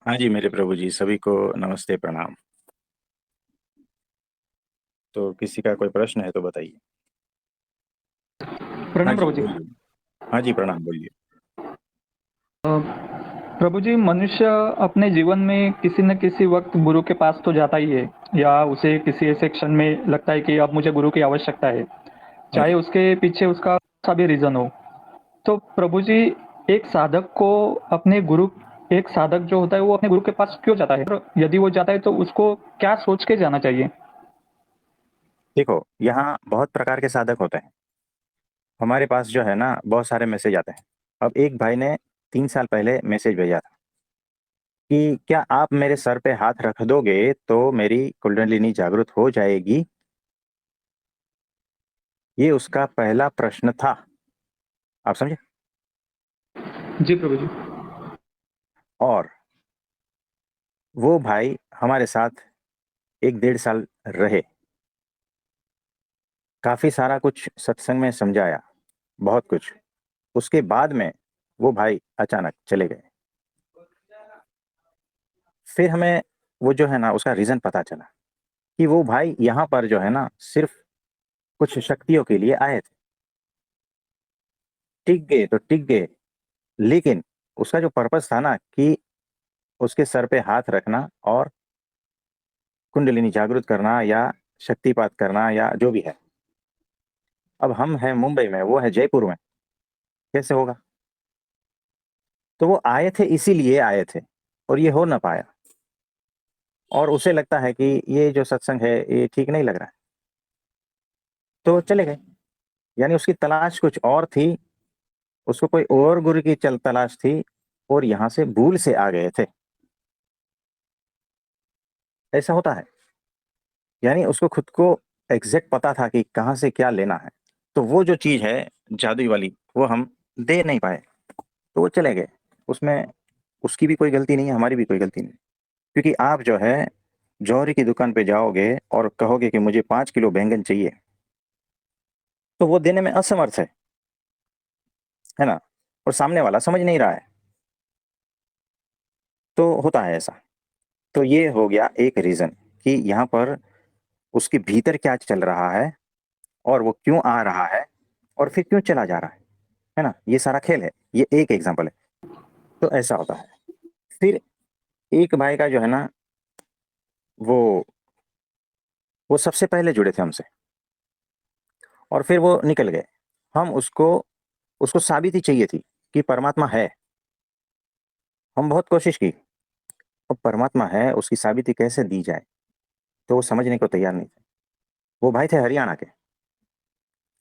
हाँ जी मेरे प्रभु जी, सभी को नमस्ते प्रणाम। तो किसी का कोई प्रश्न है तो बताइए। हाँ प्रणाम जी प्रभु जी। बोलिए। हाँ जी प्रणाम बोलिए। प्रभु जी, मनुष्य अपने जीवन में किसी न किसी वक्त गुरु के पास तो जाता ही है, या उसे किसी ऐसे क्षण में लगता है कि अब मुझे गुरु की आवश्यकता है, हाँ चाहे जी। उसके पीछे उसका सा भी रीजन हो। तो प्रभु जी, एक साधक को अपने गुरु एक साधक जो होता है वो अपने गुरु के पास क्यों जाता है, और यदि वो जाता है तो उसको क्या सोच के जाना चाहिए? देखो, यहाँ बहुत प्रकार के साधक होते हैं। हमारे पास जो है ना, बहुत सारे मैसेज आते हैं। अब एक भाई ने 3 साल पहले मैसेज भेजा था कि क्या आप मेरे सर पे हाथ रख दोगे तो मेरी कुंडलिनी जागृत हो जाएगी। ये उसका पहला प्रश्न था। आप समझे। जी प्रभु जी। और वो भाई हमारे साथ 1 डेढ़ साल रहे। काफी सारा कुछ सत्संग में समझाया, बहुत कुछ। उसके बाद में वो भाई अचानक चले गए। फिर हमें वो जो है ना, उसका रीजन पता चला कि वो भाई यहाँ पर जो है ना, सिर्फ कुछ शक्तियों के लिए आए थे। टिक गए तो टिक गए, लेकिन उसका जो पर्पस था ना कि उसके सर पे हाथ रखना और कुंडलिनी जागृत करना या शक्तिपात करना या जो भी है। अब हम हैं मुंबई में, वो है जयपुर में, कैसे होगा। तो वो आए थे, इसीलिए आए थे, और ये हो ना पाया। और उसे लगता है कि ये जो सत्संग है ये ठीक नहीं लग रहा है, तो चले गए। यानी उसकी तलाश कुछ और थी, उसको कोई और गुरु की चल तलाश थी, और यहां से भूल से आ गए थे। ऐसा होता है। यानी उसको खुद को एग्जैक्ट पता था कि कहाँ से क्या लेना है। तो वो जो चीज है जादुई वाली, वो हम दे नहीं पाए, तो वो चले गए। उसमें उसकी भी कोई गलती नहीं है, हमारी भी कोई गलती नहीं। क्योंकि आप जो है जौहरी की दुकान पे जाओगे और कहोगे कि मुझे 5 किलो बैंगन चाहिए, तो वो देने में असमर्थ है ना। और सामने वाला समझ नहीं रहा है, तो होता है ऐसा। तो ये हो गया एक रीजन कि यहाँ पर उसके भीतर क्या चल रहा है, और वो क्यों आ रहा है, और फिर क्यों चला जा रहा है ना। ये सारा खेल है। ये एक एग्जांपल है। तो ऐसा होता है। फिर एक भाई का जो है ना, वो वो सबसे पहले जुड़े थे हमसे, और फिर वो निकल गए। हम उसको उसको साबिती चाहिए थी कि परमात्मा है। हम बहुत कोशिश की, अब परमात्मा है उसकी साबिती कैसे दी जाए, तो वो समझने को तैयार नहीं थे। वो भाई थे हरियाणा के,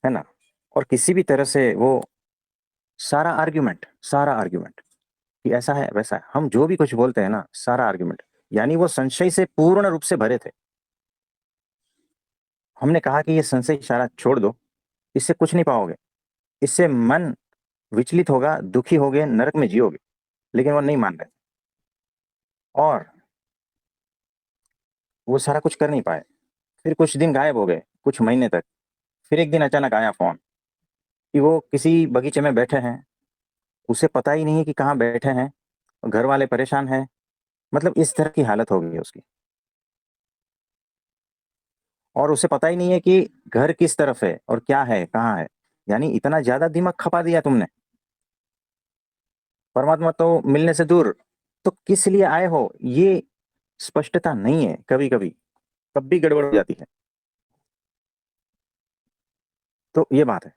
है ना। और किसी भी तरह से वो सारा आर्ग्यूमेंट कि ऐसा है वैसा है, हम जो भी कुछ बोलते हैं ना, सारा आर्ग्यूमेंट। यानी वो संशय से पूर्ण रूप से भरे थे। हमने कहा कि ये संशय सारा छोड़ दो, इससे कुछ नहीं पाओगे, इससे मन विचलित होगा, दुखी होगे, नरक में जियोगे। लेकिन वो नहीं मान रहे। और वो सारा कुछ कर नहीं पाए। फिर कुछ दिन गायब हो गए, कुछ महीने तक। फिर एक दिन अचानक आया फोन कि वो किसी बगीचे में बैठे हैं, उसे पता ही नहीं है कि कहाँ बैठे हैं, घर वाले परेशान हैं। मतलब इस तरह की हालत हो गई है उसकी। और उसे पता ही नहीं है कि घर किस तरफ है और क्या है कहाँ है। यानी इतना ज्यादा दिमाग खपा दिया तुमने। परमात्मा तो मिलने से दूर। तो किस लिए आए हो, ये स्पष्टता नहीं है। कभी कभी तब भी गड़बड़ हो जाती है। तो ये बात है।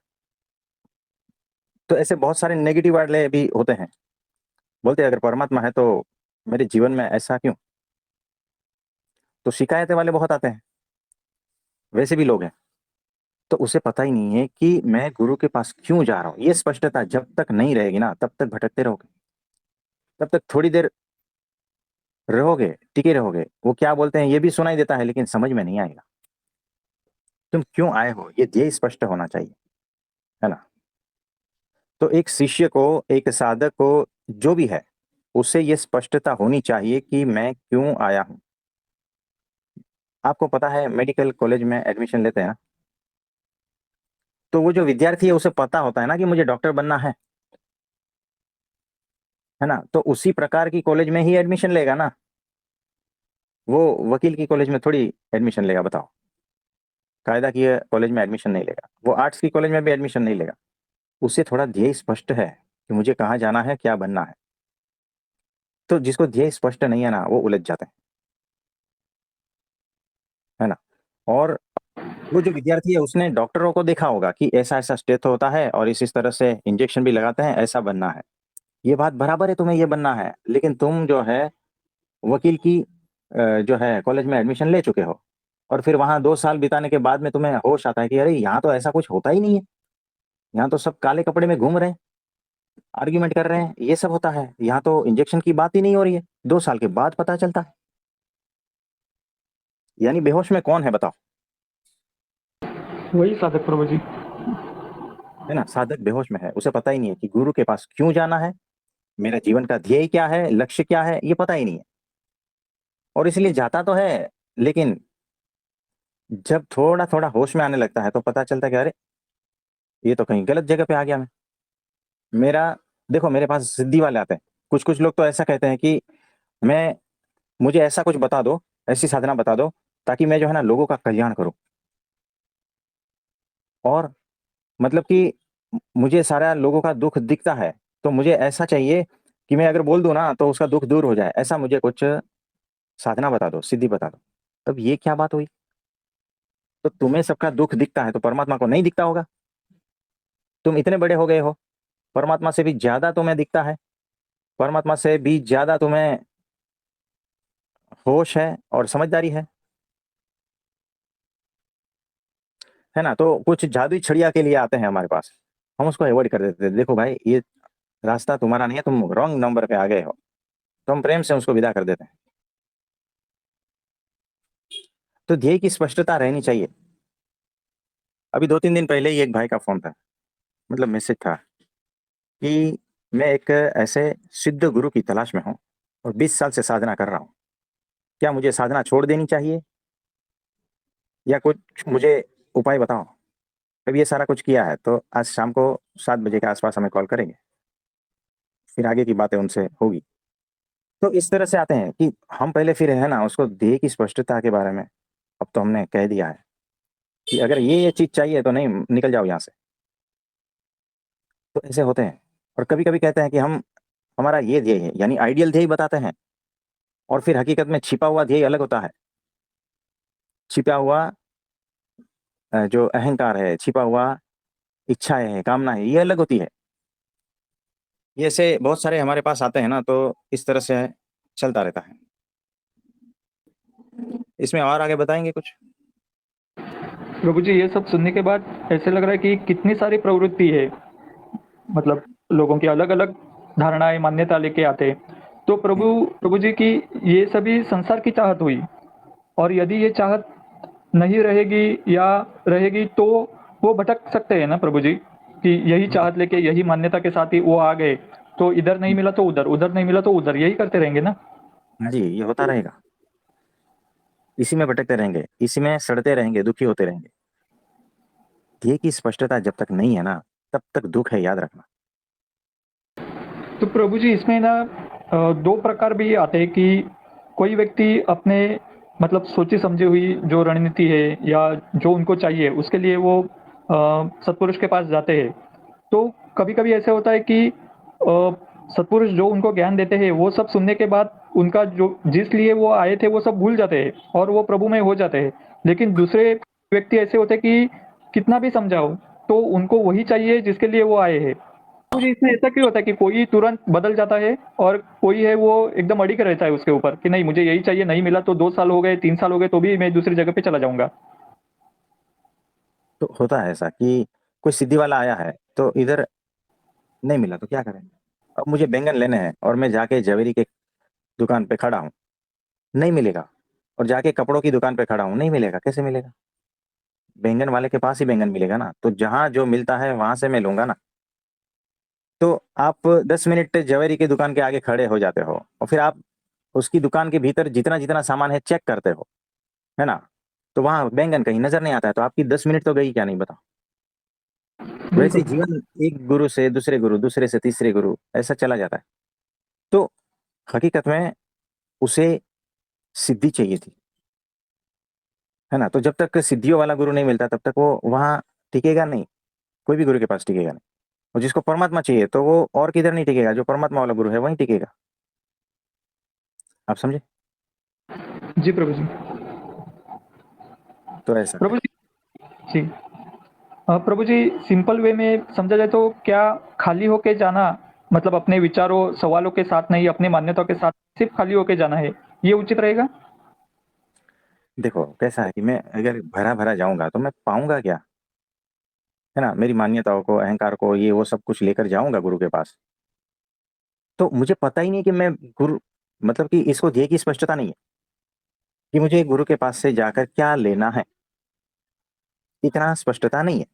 तो ऐसे बहुत सारे नेगेटिव वाले भी होते हैं। बोलते हैं अगर परमात्मा है तो मेरे जीवन में ऐसा क्यों। तो शिकायतें वाले बहुत आते हैं, वैसे भी लोग हैं। तो उसे पता ही नहीं है कि मैं गुरु के पास क्यों जा रहा हूं। ये स्पष्टता जब तक नहीं रहेगी ना, तब तक भटकते रहोगे। तब तक थोड़ी देर रहोगे, टिके रहोगे। वो क्या बोलते हैं ये भी सुनाई देता है, लेकिन समझ में नहीं आएगा तुम क्यों आए हो। ये ध्येय स्पष्ट होना चाहिए, है ना। तो एक शिष्य को, एक साधक को, जो भी है, उसे ये स्पष्टता होनी चाहिए कि मैं क्यों आया हूं। आपको पता है मेडिकल कॉलेज में एडमिशन लेते हैं ना, तो वो जो विद्यार्थी है उसे पता होता है ना कि मुझे डॉक्टर बनना है। है ना, तो उसी प्रकार की कॉलेज में ही एडमिशन लेगा ना, वो वकील की कॉलेज में थोड़ी एडमिशन लेगा, बताओ। कायदा की कॉलेज में एडमिशन नहीं लेगा, वो आर्ट्स की कॉलेज में भी एडमिशन नहीं लेगा। उसे थोड़ा ध्येय स्पष्ट है कि मुझे कहाँ जाना है, क्या बनना है। तो जिसको ध्येय स्पष्ट नहीं है ना, वो उलझ जाते हैं, है ना। और वो जो विद्यार्थी है उसने डॉक्टरों को देखा होगा कि ऐसा ऐसा स्टेथ होता है और इस तरह से इंजेक्शन भी लगाते हैं, ऐसा बनना है। ये बात बराबर है, तुम्हें ये बनना है, लेकिन तुम जो है वकील की जो है कॉलेज में एडमिशन ले चुके हो, और फिर वहां 2 साल बिताने के बाद में तुम्हें होश आता है कि अरे यहाँ तो ऐसा कुछ होता ही नहीं है, यहाँ तो सब काले कपड़े में घूम रहे हैं, आर्ग्यूमेंट कर रहे हैं, ये सब होता है, यहाँ तो इंजेक्शन की बात ही नहीं हो रही है। 2 साल के बाद पता चलता है। यानी बेहोश में कौन है, बताओ। वही साधक प्रभु जी। है ना, साधक बेहोश में है, उसे पता ही नहीं है कि गुरु के पास क्यों जाना है, मेरा जीवन का ध्येय क्या है, लक्ष्य क्या है, ये पता ही नहीं है। और इसलिए जाता तो है, लेकिन जब थोड़ा थोड़ा होश में आने लगता है तो पता चलता है कि अरे ये तो कहीं गलत जगह पे आ गया मैं। मेरा, देखो मेरे पास सिद्धि वाले आते हैं, कुछ कुछ लोग तो ऐसा कहते हैं कि मैं, मुझे ऐसा कुछ बता दो, ऐसी साधना बता दो ताकि मैं जो है ना लोगों का कल्याण करूं। और मतलब कि मुझे सारा लोगों का दुख दिखता है, तो मुझे ऐसा चाहिए कि मैं अगर बोल दूं ना तो उसका दुख दूर हो जाए, ऐसा मुझे कुछ साधना बता दो, सिद्धि बता दो। अब ये क्या बात हुई? तो तुम्हें सबका दुख दिखता है तो परमात्मा को नहीं दिखता होगा? तुम इतने बड़े हो गए हो, परमात्मा से भी ज्यादा तुम्हें दिखता है, परमात्मा से भी ज्यादा तुम्हें होश है और समझदारी है ना। तो कुछ जादुई छड़िया के लिए आते हैं हमारे पास, हम उसको अवॉइड कर देते हैं, देखो भाई ये रास्ता तुम्हारा नहीं है, तुम रॉन्ग नंबर पे आ गए हो, तो हम प्रेम से उसको विदा कर देते हैं। तो ध्येय की स्पष्टता रहनी चाहिए। अभी 2-3 दिन पहले ही एक भाई का फोन था, मतलब मैसेज था कि मैं एक ऐसे सिद्ध गुरु की तलाश में हूँ और 20 साल से साधना कर रहा हूँ, क्या मुझे साधना छोड़ देनी चाहिए या कुछ मुझे उपाय बताओ। अब ये सारा कुछ किया है तो आज शाम को 7 बजे के आसपास हमें कॉल करेंगे, फिर आगे की बातें उनसे होगी। तो इस तरह से आते हैं कि हम पहले फिर है ना उसको ध्येय की स्पष्टता के बारे में, अब तो हमने कह दिया है कि अगर ये चीज चाहिए तो नहीं, निकल जाओ यहाँ से। तो ऐसे होते हैं। और कभी कभी कहते हैं कि हम, हमारा ये ध्येय है, यानी आइडियल ध्येय बताते हैं, और फिर हकीकत में छिपा हुआ ध्येय अलग होता है। छिपा हुआ जो अहंकार है, छिपा हुआ इच्छाएं है, कामना है, ये अलग होती है। ये ऐसे बहुत सारे हमारे पास आते हैं ना, तो इस तरह से चलता रहता है। इसमें और आगे बताएंगे कुछ? प्रभु जी, ये सब सुनने के बाद ऐसे लग रहा है कि कितनी सारी प्रवृत्ति है, मतलब लोगों की अलग-अलग धारणाएँ, मान्यता लेके आते हैं। तो प्रभु प्रभु जी की ये सभी संसार की चाहत हुई, और यदि ये चाहत नहीं रहेगी या रहेगी तो वो भटक सकते हैं ना प्रभु जी, कि यही चाहत लेके यही मान्यता के साथ ही वो आ गए, तो इधर नहीं मिला तो उधर, उधर नहीं मिला तो उधर, यही करते रहेंगे ना? हाँ जी, ये होता रहेगा, इसी में भटकते रहेंगे, इसी में सड़ते रहेंगे, दुखी होते रहेंगे। ध्येय की स्पष्टता जब तक नहीं है ना, तब तक दुख है, याद रखना। तो प्रभु जी इसमें ना 2 प्रकार भी आते हैं कि कोई व्यक्ति अपने मतलब सोची समझी हुई जो रणनीति है या जो उनको चाहिए उसके लिए वो सत्पुरुष के पास जाते हैं। तो कभी-कभी ऐसा होता है कि सत्पुरुष जो उनको ज्ञान देते हैं वो सब सुनने के बाद उनका जो जिस लिए वो आए थे वो सब भूल जाते हैं और वो प्रभु में हो जाते हैं। लेकिन दूसरे व्यक्ति ऐसे होते हैं कि कितना भी समझाओ तो उनको वही चाहिए जिसके लिए वो आए हैं। मुझे इसमें ऐसा क्यों होता है कि कोई तुरंत बदल जाता है और कोई है वो एकदम अड़ी कर रहता है उसके ऊपर कि नहीं मुझे यही चाहिए, नहीं मिला तो 2 साल हो गए, 3 साल हो गए तो भी मैं दूसरी जगह पे चला जाऊंगा। तो होता है ऐसा कि कोई सिद्धि वाला आया है तो इधर नहीं मिला तो क्या करें। अब मुझे बैंगन लेने हैं और मैं जाके जवेरी के दुकान पे खड़ा हूँ, नहीं मिलेगा। और जाके कपड़ों की दुकान पे खड़ा हूँ, नहीं मिलेगा, कैसे मिलेगा? बैंगन वाले के पास ही बैंगन मिलेगा ना, तो जहां जो मिलता है वहां से मैं लूंगा ना। तो आप 10 मिनट जवेरी की दुकान के आगे खड़े हो जाते हो और फिर आप उसकी दुकान के भीतर जितना जितना सामान है चेक करते हो, है ना। तो वहां बैंगन कहीं नजर नहीं आता है, तो आपकी 10 मिनट तो गई, क्या नहीं, बताओ। वैसे ही बिल्कुल। जीवन एक गुरु से दूसरे गुरु, दूसरे से तीसरे गुरु, ऐसा चला जाता है। तो हकीकत में उसे सिद्धि चाहिए थी, है ना। तो जब तक सिद्धियों वाला गुरु नहीं मिलता तब तक वो वहां टिकेगा नहीं, कोई भी गुरु के पास टिकेगा नहीं। और जिसको परमात्मा चाहिए तो वो और किधर नहीं टिकेगा, जो परमात्मा वाला गुरु है वहीं टिकेगा। आप समझे। जी प्रभु जी। तो ऐसा है। प्रभु जी। जी। प्रभु जी, सिंपल वे में समझा जाए तो क्या खाली होके जाना, मतलब अपने विचारों, सवालों के साथ नहीं, अपनी मान्यताओं के साथ सिर्फ खाली होके जाना है, ये उचित रहेगा? देखो कैसा है कि मैं अगर भरा भरा जाऊंगा तो मैं पाऊंगा क्या, है ना। मेरी मान्यताओं को, अहंकार को, ये वो सब कुछ लेकर जाऊंगा गुरु के पास, तो मुझे पता ही नहीं कि मैं गुरु, मतलब कि इसको ध्येय की स्पष्टता नहीं है कि मुझे गुरु के पास से जाकर क्या लेना है, इतना स्पष्टता नहीं है।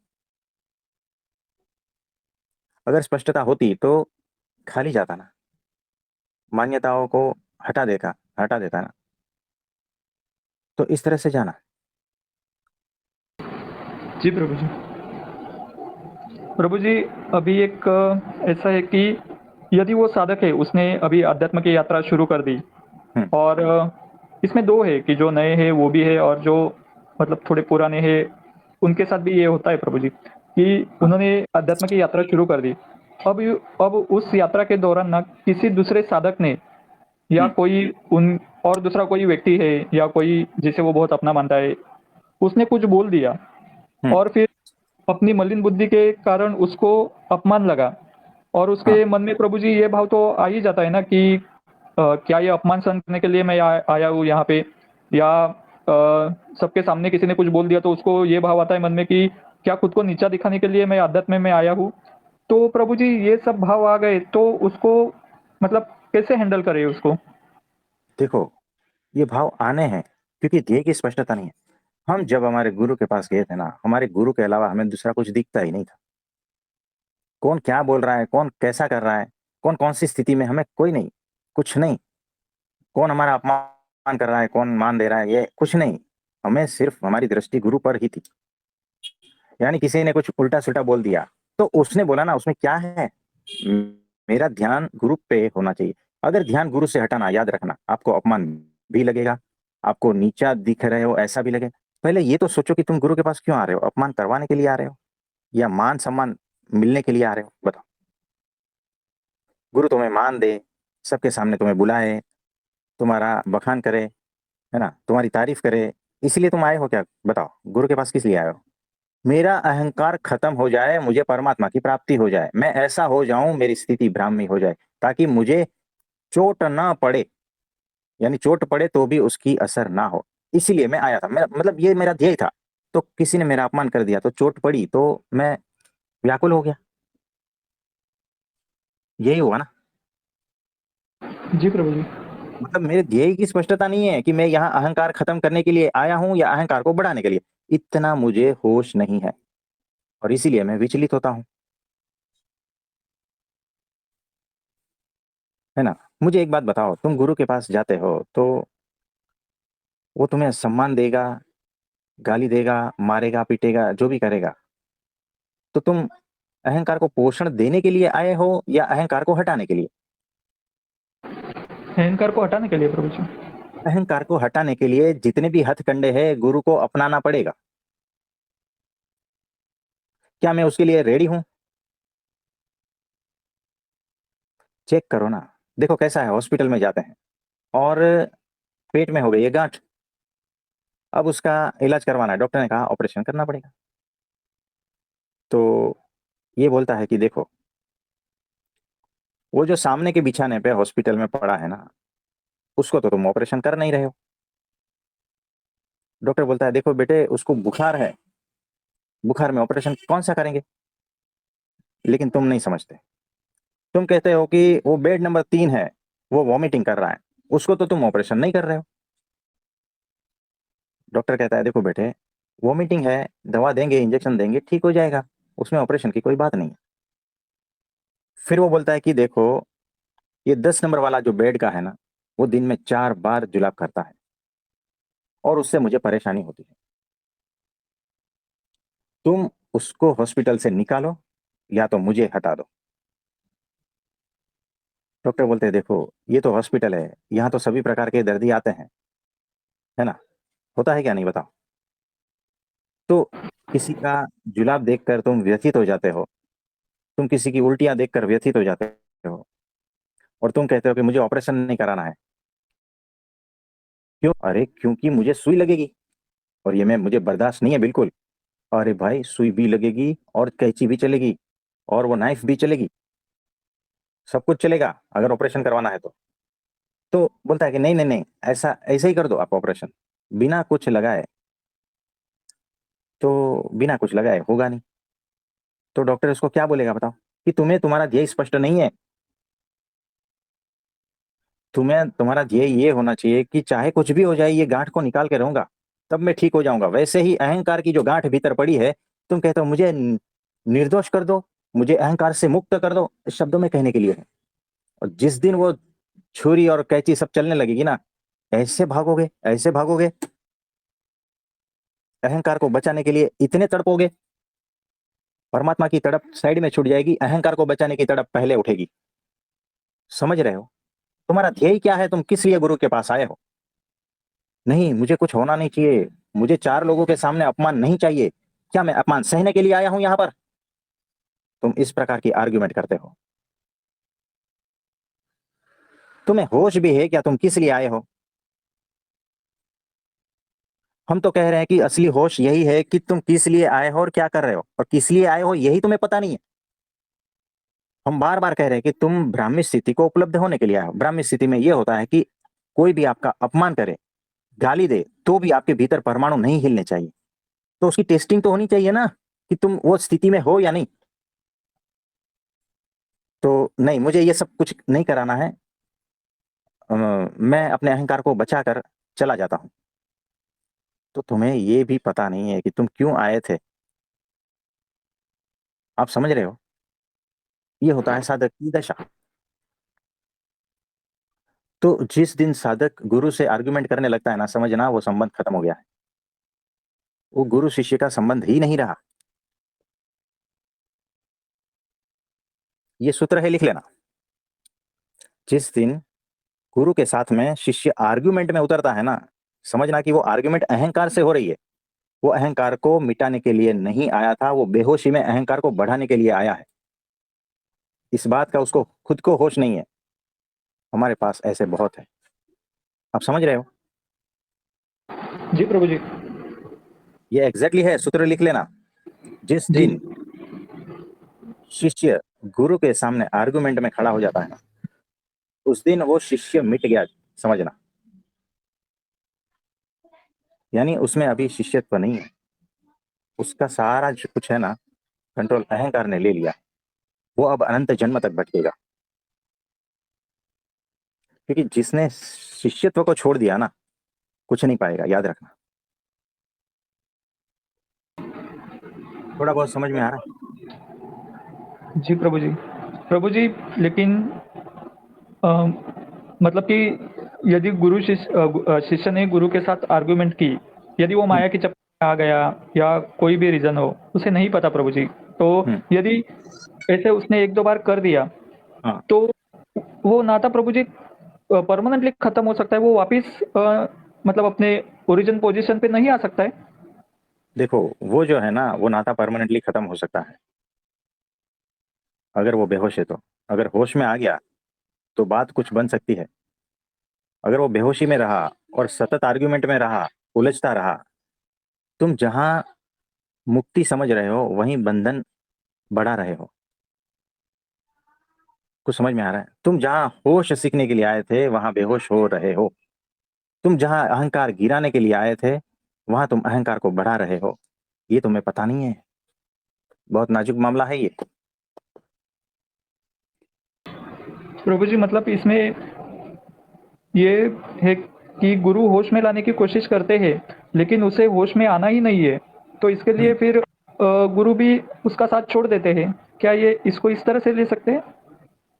अगर स्पष्टता होती तो खाली जाता ना, मान्यताओं को हटा देता ना। तो इस तरह से जाना। जी प्रभु जी। प्रभु जी, अभी एक ऐसा है कि यदि वो साधक है, उसने अभी अध्यात्म की यात्रा शुरू कर दी, हम्म। और इसमें 2 है कि जो नए हैं वो भी है, और जो मतलब थोड़े पुराने हैं, उनके साथ भी ये होता है प्रभु जी, कि हाँ। उन्होंने अध्यात्म की यात्रा शुरू कर दी। अब उस यात्रा के दौरान ना किसी दूसरे साधक ने, या हम्म। कोई उन और दूसरा कोई व्यक्ति है, या कोई जिसे वो बहुत अपना मानता है, उसने कुछ बोल दिया, हम्म। और फिर अपनी मलिन बुद्धि के कारण उसको अपमान लगा, और हाँ। उसके मन में प्रभु जी ये भाव तो आ ही जाता है ना कि क्या ये अपमान सहन करने के लिए मैं आया हूँ यहाँ पे, या सबके सामने किसी ने कुछ बोल दिया तो उसको ये भाव आता है मन में कि क्या खुद को नीचा दिखाने के लिए मैं अध्यात्म में आया हूँ। तो प्रभु जी, ये सब भाव आ गए तो उसको, मतलब कैसे हैंडल करे उसको? देखो ये भाव आने हैं क्योंकि ध्येय की स्पष्टता नहीं है। हम जब हमारे गुरु के पास गए थे ना, हमारे गुरु के अलावा हमें दूसरा कुछ दिखता ही नहीं था। कौन क्या बोल रहा है, कौन कैसा कर रहा है, कौन कौन सी स्थिति में, हमें कोई नहीं, कुछ नहीं। कौन हमारा अपमान कर रहा है, कौन मान दे रहा है, ये कुछ नहीं। हमें सिर्फ हमारी दृष्टि गुरु पर ही थी। यानी किसी ने कुछ उल्टा सुल्टा बोल दिया तो उसने बोला ना, उसमें क्या है, म- मेरा ध्यान गुरु पे होना चाहिए। अगर ध्यान गुरु से हटाना, याद रखना, आपको अपमान भी लगेगा, आपको नीचा दिख रहे हो ऐसा भी लगे। पहले ये तो सोचो कि तुम गुरु के पास क्यों आ रहे हो, अपमान करवाने के लिए आ रहे हो या मान सम्मान मिलने के लिए आ रहे हो, बताओ। गुरु तुम्हें मान दे, सबके सामने तुम्हें बुलाए, तुम्हारा बखान करे, है ना, तुम्हारी तारीफ करे, इसलिए तुम आए हो क्या, बताओ। गुरु के पास किस लिए आए हो। मेरा अहंकार खत्म हो जाए, मुझे परमात्मा की प्राप्ति हो जाए, मैं ऐसा हो जाऊं, मेरी स्थिति ब्राह्मी हो जाए, ताकि मुझे चोट ना पड़े। यानी चोट पड़े तो भी उसकी असर ना हो, इसीलिए मैं आया था। मेरा मतलब ये मेरा ध्येय था। तो किसी ने मेरा अपमान कर दिया तो चोट पड़ी तो मैं व्याकुल हो गया, यही हुआ ना। जी प्रभु जी। मतलब मेरे ध्येय की स्पष्टता नहीं है कि मैं यहाँ अहंकार खत्म करने के लिए आया हूं या अहंकार को बढ़ाने के लिए, इतना मुझे होश नहीं है, और इसीलिए मैं विचलित होता हूँ, है ना। मुझे एक बात बताओ, तुम गुरु के पास जाते हो तो वो तुम्हें सम्मान देगा, गाली देगा, मारेगा, पीटेगा, जो भी करेगा, तो तुम अहंकार को पोषण देने के लिए आए हो या अहंकार को हटाने के लिए। अहंकार को हटाने के लिए प्रभु जी। अहंकार को हटाने के लिए जितने भी हथकंडे हैं गुरु को अपनाना पड़ेगा। क्या मैं उसके लिए रेडी हूं। चेक करो ना। देखो कैसा है, हॉस्पिटल में जाते हैं और पेट में हो गई है गांठ, अब उसका इलाज करवाना है, डॉक्टर ने कहा ऑपरेशन करना पड़ेगा। तो ये बोलता है कि देखो, वो जो सामने के बिछाने पे हॉस्पिटल में पड़ा है ना, उसको तो तुम ऑपरेशन कर नहीं रहे हो। डॉक्टर बोलता है देखो बेटे, उसको बुखार है, बुखार में ऑपरेशन कौन सा करेंगे। लेकिन तुम नहीं समझते, तुम कहते हो कि वो बेड नंबर 3 है, वो वॉमिटिंग कर रहा है, उसको तो तुम ऑपरेशन नहीं कर रहे हो। डॉक्टर कहता है देखो बेटे, वॉमिटिंग है, दवा देंगे, इंजेक्शन देंगे, ठीक हो जाएगा, उसमें ऑपरेशन की कोई बात नहीं है। फिर वो बोलता है कि देखो, ये 10 नंबर वाला जो बेड का है ना, वो दिन में 4 बार जुलाब करता है और उससे मुझे परेशानी होती है। तुम उसको हॉस्पिटल से निकालो या तो मुझे हटा दो। डॉक्टर बोलते हैं देखो ये तो हॉस्पिटल है, यहाँ तो सभी प्रकार के दर्दी आते हैं, है ना? होता है क्या नहीं बताओ? तो किसी का जुलाब देखकर तुम व्यथित हो जाते हो, तुम किसी की उल्टियां देखकर व्यथित हो जाते हो, और तुम कहते हो कि मुझे ऑपरेशन नहीं कराना है। क्यों? अरे क्योंकि मुझे सुई लगेगी, और ये मैं मुझे बर्दाश्त नहीं है बिल्कुल। अरे भाई सुई भी लगेगी और कैंची भी चलेगी और वो नाइफ भी चलेगी, सब कुछ चलेगा अगर ऑपरेशन करवाना है तो बोलता है कि नहीं नहीं नहीं, ऐसा ऐसे ही कर दो आप ऑपरेशन, बिना कुछ लगाए। तो बिना कुछ लगाए होगा नहीं, तो डॉक्टर उसको क्या बोलेगा बताओ? कि तुम्हें तुम्हारा ध्येय स्पष्ट नहीं है। तुम्हें तुम्हारा ध्येय ये होना चाहिए कि चाहे कुछ भी हो जाए ये गांठ को निकाल के रहूंगा, तब मैं ठीक हो जाऊंगा। वैसे ही अहंकार की जो गांठ भीतर पड़ी है, तुम कहते हो मुझे निर्दोष कर दो, मुझे अहंकार से मुक्त कर दो, इस शब्दों में कहने के लिए है। और जिस दिन वो छुरी और कैंची सब चलने लगेगी ना, ऐसे भागोगे ऐसे भागोगे, अहंकार को बचाने के लिए इतने तड़पोगे, परमात्मा की तड़प साइड में छूट जाएगी, अहंकार को बचाने की तड़प पहले उठेगी। समझ रहे हो? तुम्हारा ध्येय क्या है? तुम किस लिए गुरु के पास आए हो? नहीं मुझे कुछ होना नहीं चाहिए, मुझे चार लोगों के सामने अपमान नहीं चाहिए, क्या मैं अपमान सहने के लिए आया हूं यहां पर? तुम इस प्रकार की आर्ग्यूमेंट करते हो। तुम्हें होश भी है क्या तुम किस लिए आए हो? हम तो कह रहे हैं कि असली होश यही है कि तुम किस लिए आए हो और क्या कर रहे हो, और किस लिए आए हो यही तुम्हें पता नहीं है। हम बार बार कह रहे हैं कि तुम ब्राह्मी स्थिति को उपलब्ध होने के लिए आए हो। ब्राह्मी स्थिति में यह होता है कि कोई भी आपका अपमान करे, गाली दे, तो भी आपके भीतर परमाणु नहीं हिलने चाहिए। तो उसकी टेस्टिंग तो होनी चाहिए ना, कि तुम वो स्थिति में हो या नहीं। तो नहीं, मुझे ये सब कुछ नहीं कराना है। मैं अपने अहंकार को बचा कर चला जाता हूं। तो तुम्हें ये भी पता नहीं है कि तुम क्यों आए थे। आप समझ रहे हो? ये होता है साधक की दशा। तो जिस दिन साधक गुरु से आर्गुमेंट करने लगता है ना, समझना वो संबंध खत्म हो गया है। वो गुरु शिष्य का संबंध ही नहीं रहा। ये सूत्र है, लिख लेना। जिस दिन गुरु के साथ में शिष्य आर्गुमेंट में उतरता है ना, समझना कि वो आर्गुमेंट अहंकार से हो रही है। वो अहंकार को मिटाने के लिए नहीं आया था, वो बेहोशी में अहंकार को बढ़ाने के लिए आया है। इस बात का उसको खुद को होश नहीं है। हमारे पास ऐसे बहुत है। आप समझ रहे हो? जी प्रभु जी। ये एग्जैक्टली है, सूत्र लिख लेना। जिस जी। दिन शिष्य गुरु के सामने आर्गुमेंट में खड़ा हो जाता है ना, उस दिन वो शिष्य मिट गया, समझना। यानी उसमें अभी शिष्यत्व नहीं है। उसका सारा जो कुछ है ना, कंट्रोल अहंकार ने ले लिया। वो अब अनंत जन्म तक भटकेगा। क्योंकि जिसने शिष्यत्व को छोड़ दिया ना, कुछ नहीं पाएगा, याद रखना। थोड़ा बहुत समझ में आ रहा है? जी प्रभु जी। प्रभु जी, लेकिन अ, मतलब कि यदि शिष्य ने गुरु के साथ आर्गुमेंट की, यदि वो हम्म। माया के चक्कर में आ गया या कोई भी रीज़न हो, उसे नहीं पता प्रभु जी, तो हम्म। यदि ऐसे उसने 1-2 बार कर दिया, हाँ। तो वो नाता प्रभु जी परमानेंटली खत्म हो सकता है, वो वापिस मतलब अपने ओरिजिन पोज़ीशन पे नहीं आ सकता है? देखो वो जो है ना, वो नाता परमानेंटली खत्म हो सकता है अगर वो बेहोश है तो। अगर होश में आ गया तो बात कुछ बन सकती है। अगर वो बेहोशी में रहा और सतत आर्ग्यूमेंट में रहा, उलझता रहा, तुम जहां मुक्ति समझ रहे हो वहीं बंधन बढ़ा रहे हो। कुछ समझ में आ रहा है? तुम जहां होश सीखने के लिए आए थे वहां बेहोश हो रहे हो। तुम जहां अहंकार गिराने के लिए आए थे वहां तुम अहंकार को बढ़ा रहे हो। ये तुम्हें पता नहीं है। बहुत नाजुक मामला है ये। प्रभु जी, मतलब इसमें ये है कि गुरु होश में लाने की कोशिश करते हैं, लेकिन उसे होश में आना ही नहीं है। तो इसके लिए हम्म। फिर गुरु भी उसका साथ छोड़ देते हैं। क्या ये इसको इस तरह से ले सकते हैं?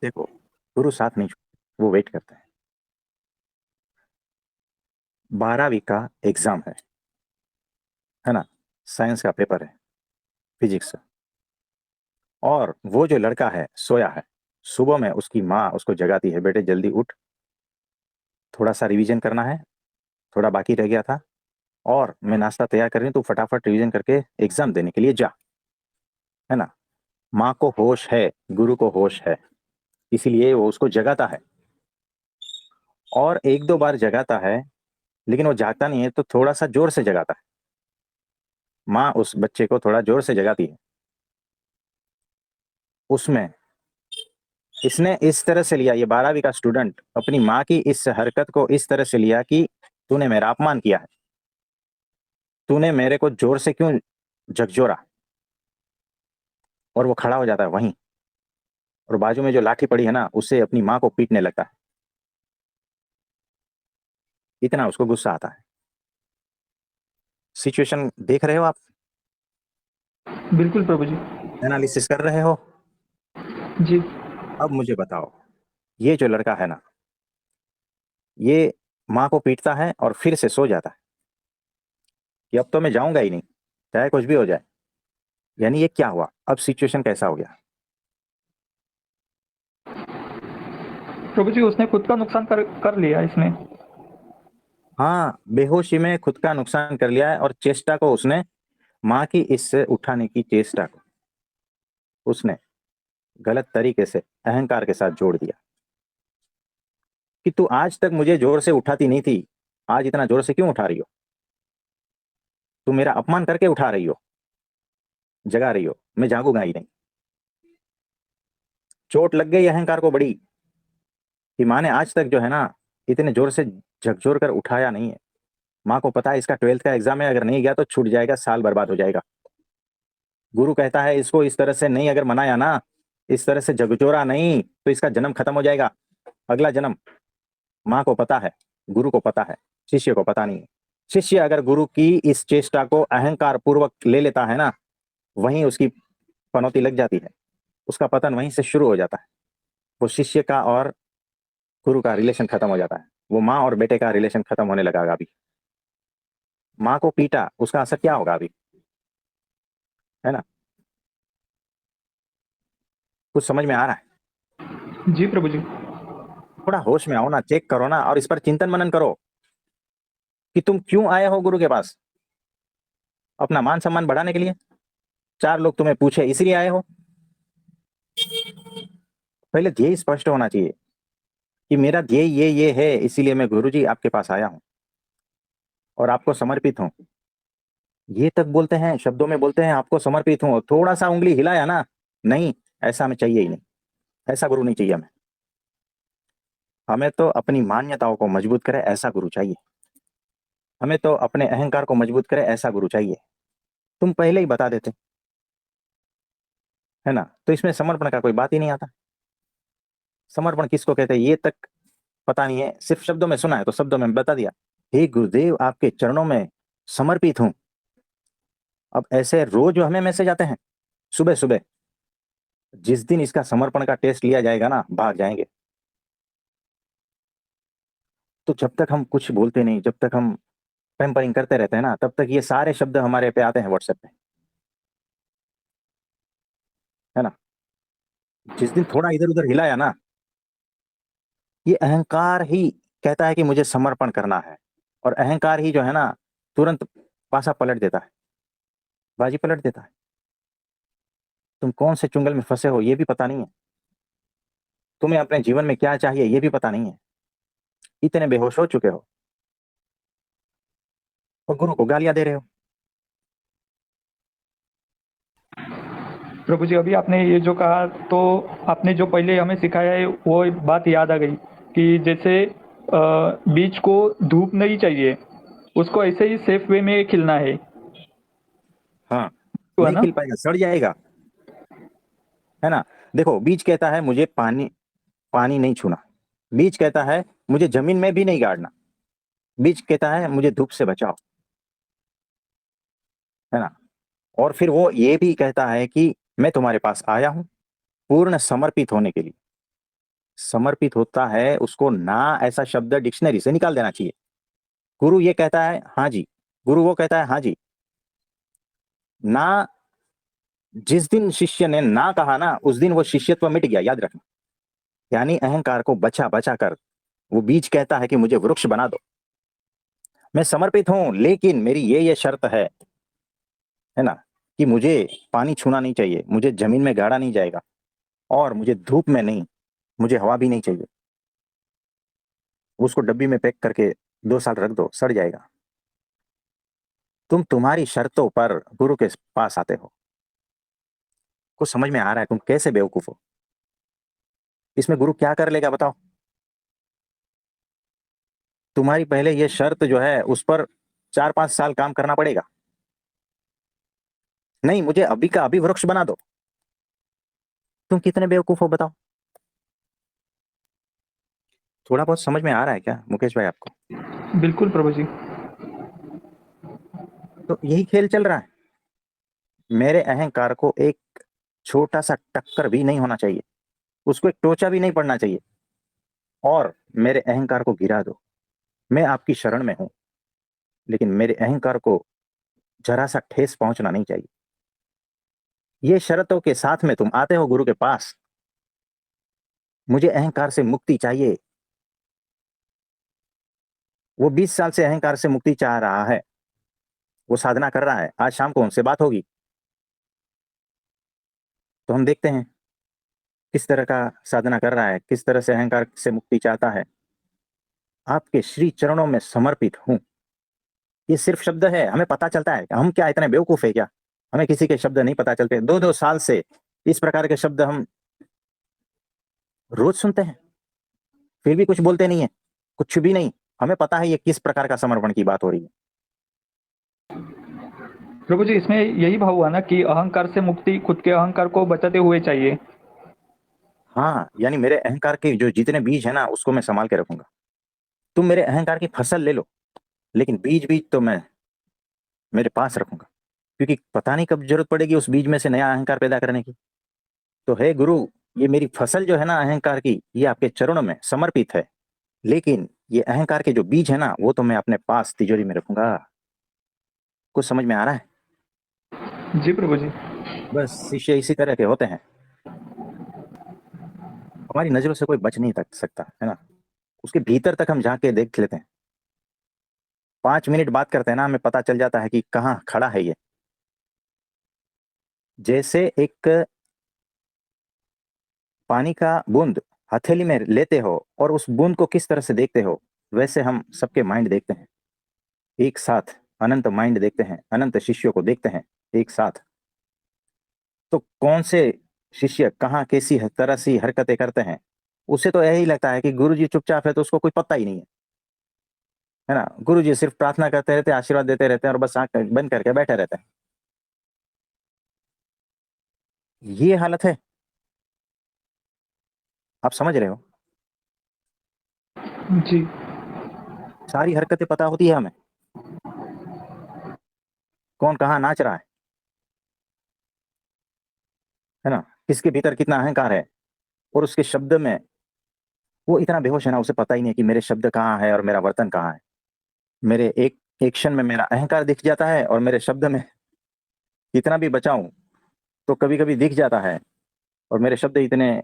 देखो गुरु साथ नहीं छोड़ते, वो वेट करते हैं। 12वीं का एग्जाम है ना? साइंस का पेपर है, फिजिक्स का। और वो जो लड़का है सोया है, सुबह में उसकी माँ उसको जगाती है, बेटे जल्दी उठ, थोड़ा सा रिवीजन करना है, थोड़ा बाकी रह गया था, और मैं नाश्ता तैयार कर रही हूँ, तू फटाफट रिवीजन करके एग्जाम देने के लिए जा। है ना? माँ को होश है, गुरु को होश है, इसीलिए वो उसको जगाता है। और एक दो बार जगाता है, लेकिन वो जागता नहीं है, तो थोड़ा सा जोर से जगाता है। माँ उस बच्चे को थोड़ा जोर से जगाती है। उसमें इसने इस तरह से लिया, ये 12वीं का स्टूडेंट अपनी माँ की इस हरकत को इस तरह से लिया कि तूने मेरा अपमान किया है, तूने मेरे को जोर से क्यों झकझोरा। और वो खड़ा हो जाता है वहीं, और बाजू में जो लाठी पड़ी है ना, उससे अपनी माँ को पीटने लगता है। इतना उसको गुस्सा आता है। सिचुएशन देख रहे हो आप? बिल्कुल प्रभु जी। एनालिसिस कर रहे हो? जी। अब मुझे बताओ, ये जो लड़का है ना, ये माँ को पीटता है और फिर से सो जाता है कि अब तो मैं जाऊंगा ही नहीं, चाहे कुछ भी हो जाए। यानी ये क्या हुआ? अब सिचुएशन कैसा हो गया? प्रभु जी, उसने खुद का नुकसान कर कर लिया इसने। हाँ, बेहोशी में खुद का नुकसान कर लिया है, और चेष्टा को उसने, माँ की इससे उठाने की चेष्टा को उसने गलत तरीके से अहंकार के साथ जोड़ दिया कि तू आज तक मुझे जोर से उठाती नहीं थी, आज इतना जोर से क्यों उठा रही हो? तू मेरा अपमान करके उठा रही हो, जगा रही हो, मैं जागूंगा ही नहीं। चोट लग गई अहंकार को बड़ी, कि माँ ने आज तक जो है ना, इतने जोर से झकझोर कर उठाया नहीं है। माँ को पता है इसका 12th का एग्जाम है, अगर नहीं गया तो छूट जाएगा, साल बर्बाद हो जाएगा। गुरु कहता है इसको इस तरह से नहीं अगर मनाया ना, इस तरह से झकझोरा नहीं, तो इसका जन्म खत्म हो जाएगा, अगला जन्म। माँ को पता है, गुरु को पता है, शिष्य को पता नहीं है। शिष्य अगर गुरु की इस चेष्टा को अहंकार पूर्वक ले लेता है ना, वहीं उसकी पनौती लग जाती है, उसका पतन वहीं से शुरू हो जाता है। वो शिष्य का और गुरु का रिलेशन खत्म हो जाता है, वो माँ और बेटे का रिलेशन खत्म होने लगा अभी। माँ को पीटा, उसका असर क्या होगा अभी? है ना? कुछ समझ में आ रहा है? जी प्रभु जी। थोड़ा होश में आओ ना, चेक करो ना, और इस पर चिंतन मनन करो कि तुम क्यों आए हो गुरु के पास। अपना मान सम्मान बढ़ाने के लिए? चार लोग तुम्हें पूछे इसलिए आए हो? पहले ध्येय स्पष्ट होना चाहिए कि मेरा ध्येय ये है, इसीलिए मैं गुरु जी आपके पास आया हूं और आपको समर्पित हूं। ये तक बोलते हैं, शब्दों में बोलते हैं आपको समर्पित हूं, थोड़ा सा उंगली हिलाया ना, नहीं, ऐसा हमें चाहिए ही नहीं, ऐसा गुरु नहीं चाहिए हमें। हमें तो अपनी मान्यताओं को मजबूत करे ऐसा गुरु चाहिए। हमें तो अपने अहंकार को मजबूत करे ऐसा गुरु चाहिए। तुम पहले ही बता देते, है ना? तो इसमें समर्पण का कोई बात ही नहीं आता। समर्पण किसको कहते हैं ये तक पता नहीं है, सिर्फ शब्दों में सुना है तो शब्दों में बता दिया, हे गुरुदेव आपके चरणों में समर्पित हूं। अब ऐसे रोज हमें मैसेज आते हैं सुबह सुबह। जिस दिन इसका समर्पण का टेस्ट लिया जाएगा ना, भाग जाएंगे। तो जब तक हम कुछ बोलते नहीं, जब तक हम पैम्परिंग करते रहते हैं ना, तब तक ये सारे शब्द हमारे पे आते हैं व्हाट्सएप पे। है ना? जिस दिन थोड़ा इधर उधर हिलाया ना, ये अहंकार ही कहता है कि मुझे समर्पण करना है, और अहंकार ही जो है ना, तुरंत पासा पलट देता है, बाजी पलट देता है। तुम कौन से चुंगल में फंसे हो ये भी पता नहीं है, तुम्हें अपने जीवन में क्या चाहिए ये भी पता नहीं है, इतने बेहोश हो चुके हो और गुरु को गालियां दे रहे हो। प्रभु जी, अभी आपने ये जो कहा, तो आपने जो पहले हमें सिखाया है वो बात याद आ गई कि जैसे बीज को धूप नहीं चाहिए, उसको ऐसे ही सेफ वे में खिलना हाँ, है नहीं ना? खिल पाएगा, सड़ जाएगा। है ना? देखो, बीज कहता है मुझे पानी पानी नहीं छूना, बीज कहता है मुझे जमीन में भी नहीं गाड़ना, बीज कहता है मुझे धूप से बचाओ। है ना? और फिर वो ये भी कहता है कि मैं तुम्हारे पास आया हूं पूर्ण समर्पित होने के लिए। समर्पित होता है उसको ना, ऐसा शब्द डिक्शनरी से निकाल देना चाहिए। गुरु ये कहता है हाँ जी, गुरु वो कहता है हाँ जी। ना, जिस दिन शिष्य ने ना कहा ना, उस दिन वो शिष्यत्व मिट गया, याद रखना। यानी अहंकार को बचा बचा कर वो बीज कहता है कि मुझे वृक्ष बना दो, मैं समर्पित हूं, लेकिन मेरी ये शर्त है ना, कि मुझे पानी छूना नहीं चाहिए, मुझे जमीन में गाड़ा नहीं जाएगा, और मुझे धूप में नहीं, मुझे हवा भी नहीं चाहिए। उसको डब्बी में पैक करके 2 साल रख दो, सड़ जाएगा। तुम तुम्हारी शर्तों पर गुरु के पास आते हो। कुछ समझ में आ रहा है तुम कैसे बेवकूफ हो? इसमें गुरु क्या कर लेगा बताओ? तुम्हारी पहले ये शर्त जो है उस पर 4-5 साल काम करना पड़ेगा। नहीं, मुझे अभी का अभी वृक्ष बना दो। तुम कितने बेवकूफ हो बताओ? थोड़ा बहुत समझ में आ रहा है क्या मुकेश भाई आपको? बिल्कुल प्रभु जी। तो यही खेल चल रहा है। मेरे अहंकार को एक छोटा सा टक्कर भी नहीं होना चाहिए, उसको एक टोचा भी नहीं पड़ना चाहिए, और मेरे अहंकार को गिरा दो। मैं आपकी शरण में हूं, लेकिन मेरे अहंकार को जरा सा ठेस पहुंचना नहीं चाहिए। ये शर्तों के साथ में तुम आते हो गुरु के पास, मुझे अहंकार से मुक्ति चाहिए। वो 20 साल से अहंकार से मुक्ति चाह रहा है, वो साधना कर रहा है। आज शाम को उनसे बात होगी तो हम देखते हैं किस तरह का साधना कर रहा है, किस तरह से अहंकार से मुक्ति चाहता है। आपके श्री चरणों में समर्पित हूं, ये सिर्फ शब्द है, हमें पता चलता है। हम क्या इतने बेवकूफ है क्या? हमें किसी के शब्द नहीं पता चलते? 2-2 साल से इस प्रकार के शब्द हम रोज सुनते हैं, फिर भी कुछ बोलते नहीं है, कुछ भी नहीं। हमें पता है ये किस प्रकार का समर्पण की बात हो रही है। प्रभु जी, इसमें यही भाव हुआ ना कि अहंकार से मुक्ति खुद के अहंकार को बचाते हुए चाहिए। हाँ, यानी मेरे अहंकार के जो जितने बीज है ना उसको मैं संभाल के रखूंगा। तुम मेरे अहंकार की फसल ले लो, लेकिन बीज बीज तो मैं मेरे पास रखूंगा, क्योंकि पता नहीं कब जरूरत पड़ेगी उस बीज में से नया अहंकार पैदा करने की। तो हे गुरु, ये मेरी फसल जो है ना अहंकार की, ये आपके चरणों में समर्पित है, लेकिन ये अहंकार के जो बीज है ना वो तो मैं अपने पास तिजोरी में रखूंगा। कुछ समझ में आ रहा है? जी प्रभु जी। बस शिष्य इसी तरह के होते हैं। हमारी नजरों से कोई बच नहीं तक सकता है ना, उसके भीतर तक हम झांक के देख लेते हैं। 5 मिनट बात करते हैं ना, हमें पता चल जाता है कि कहाँ खड़ा है ये। जैसे एक पानी का बूंद हथेली में लेते हो और उस बूंद को किस तरह से देखते हो, वैसे हम सबके माइंड देखते हैं एक साथ। अनंत माइंड देखते हैं, अनंत शिष्यों को देखते हैं एक साथ। तो कौन से शिष्य कहाँ कैसी तरह सी हरकतें करते हैं, उसे तो यही लगता है कि गुरु जी चुपचाप है तो उसको कोई पता ही नहीं है ना। गुरु जी सिर्फ प्रार्थना करते रहते हैं, आशीर्वाद देते रहते हैं और बस आंख बंद करके बैठे रहते हैं। ये हालत है। आप समझ रहे हो? जी। सारी हरकतें पता होती है हमें, कौन कहाँ नाच रहा है ना, किसके भीतर कितना अहंकार है। और उसके शब्द में वो इतना बेहोश है ना, उसे पता ही नहीं है कि मेरे शब्द कहाँ है और मेरा वर्तन कहाँ है। मेरे एक एक्शन में मेरा अहंकार दिख जाता है, और मेरे शब्द में कितना भी बचाऊं तो कभी कभी दिख जाता है। और मेरे शब्द इतने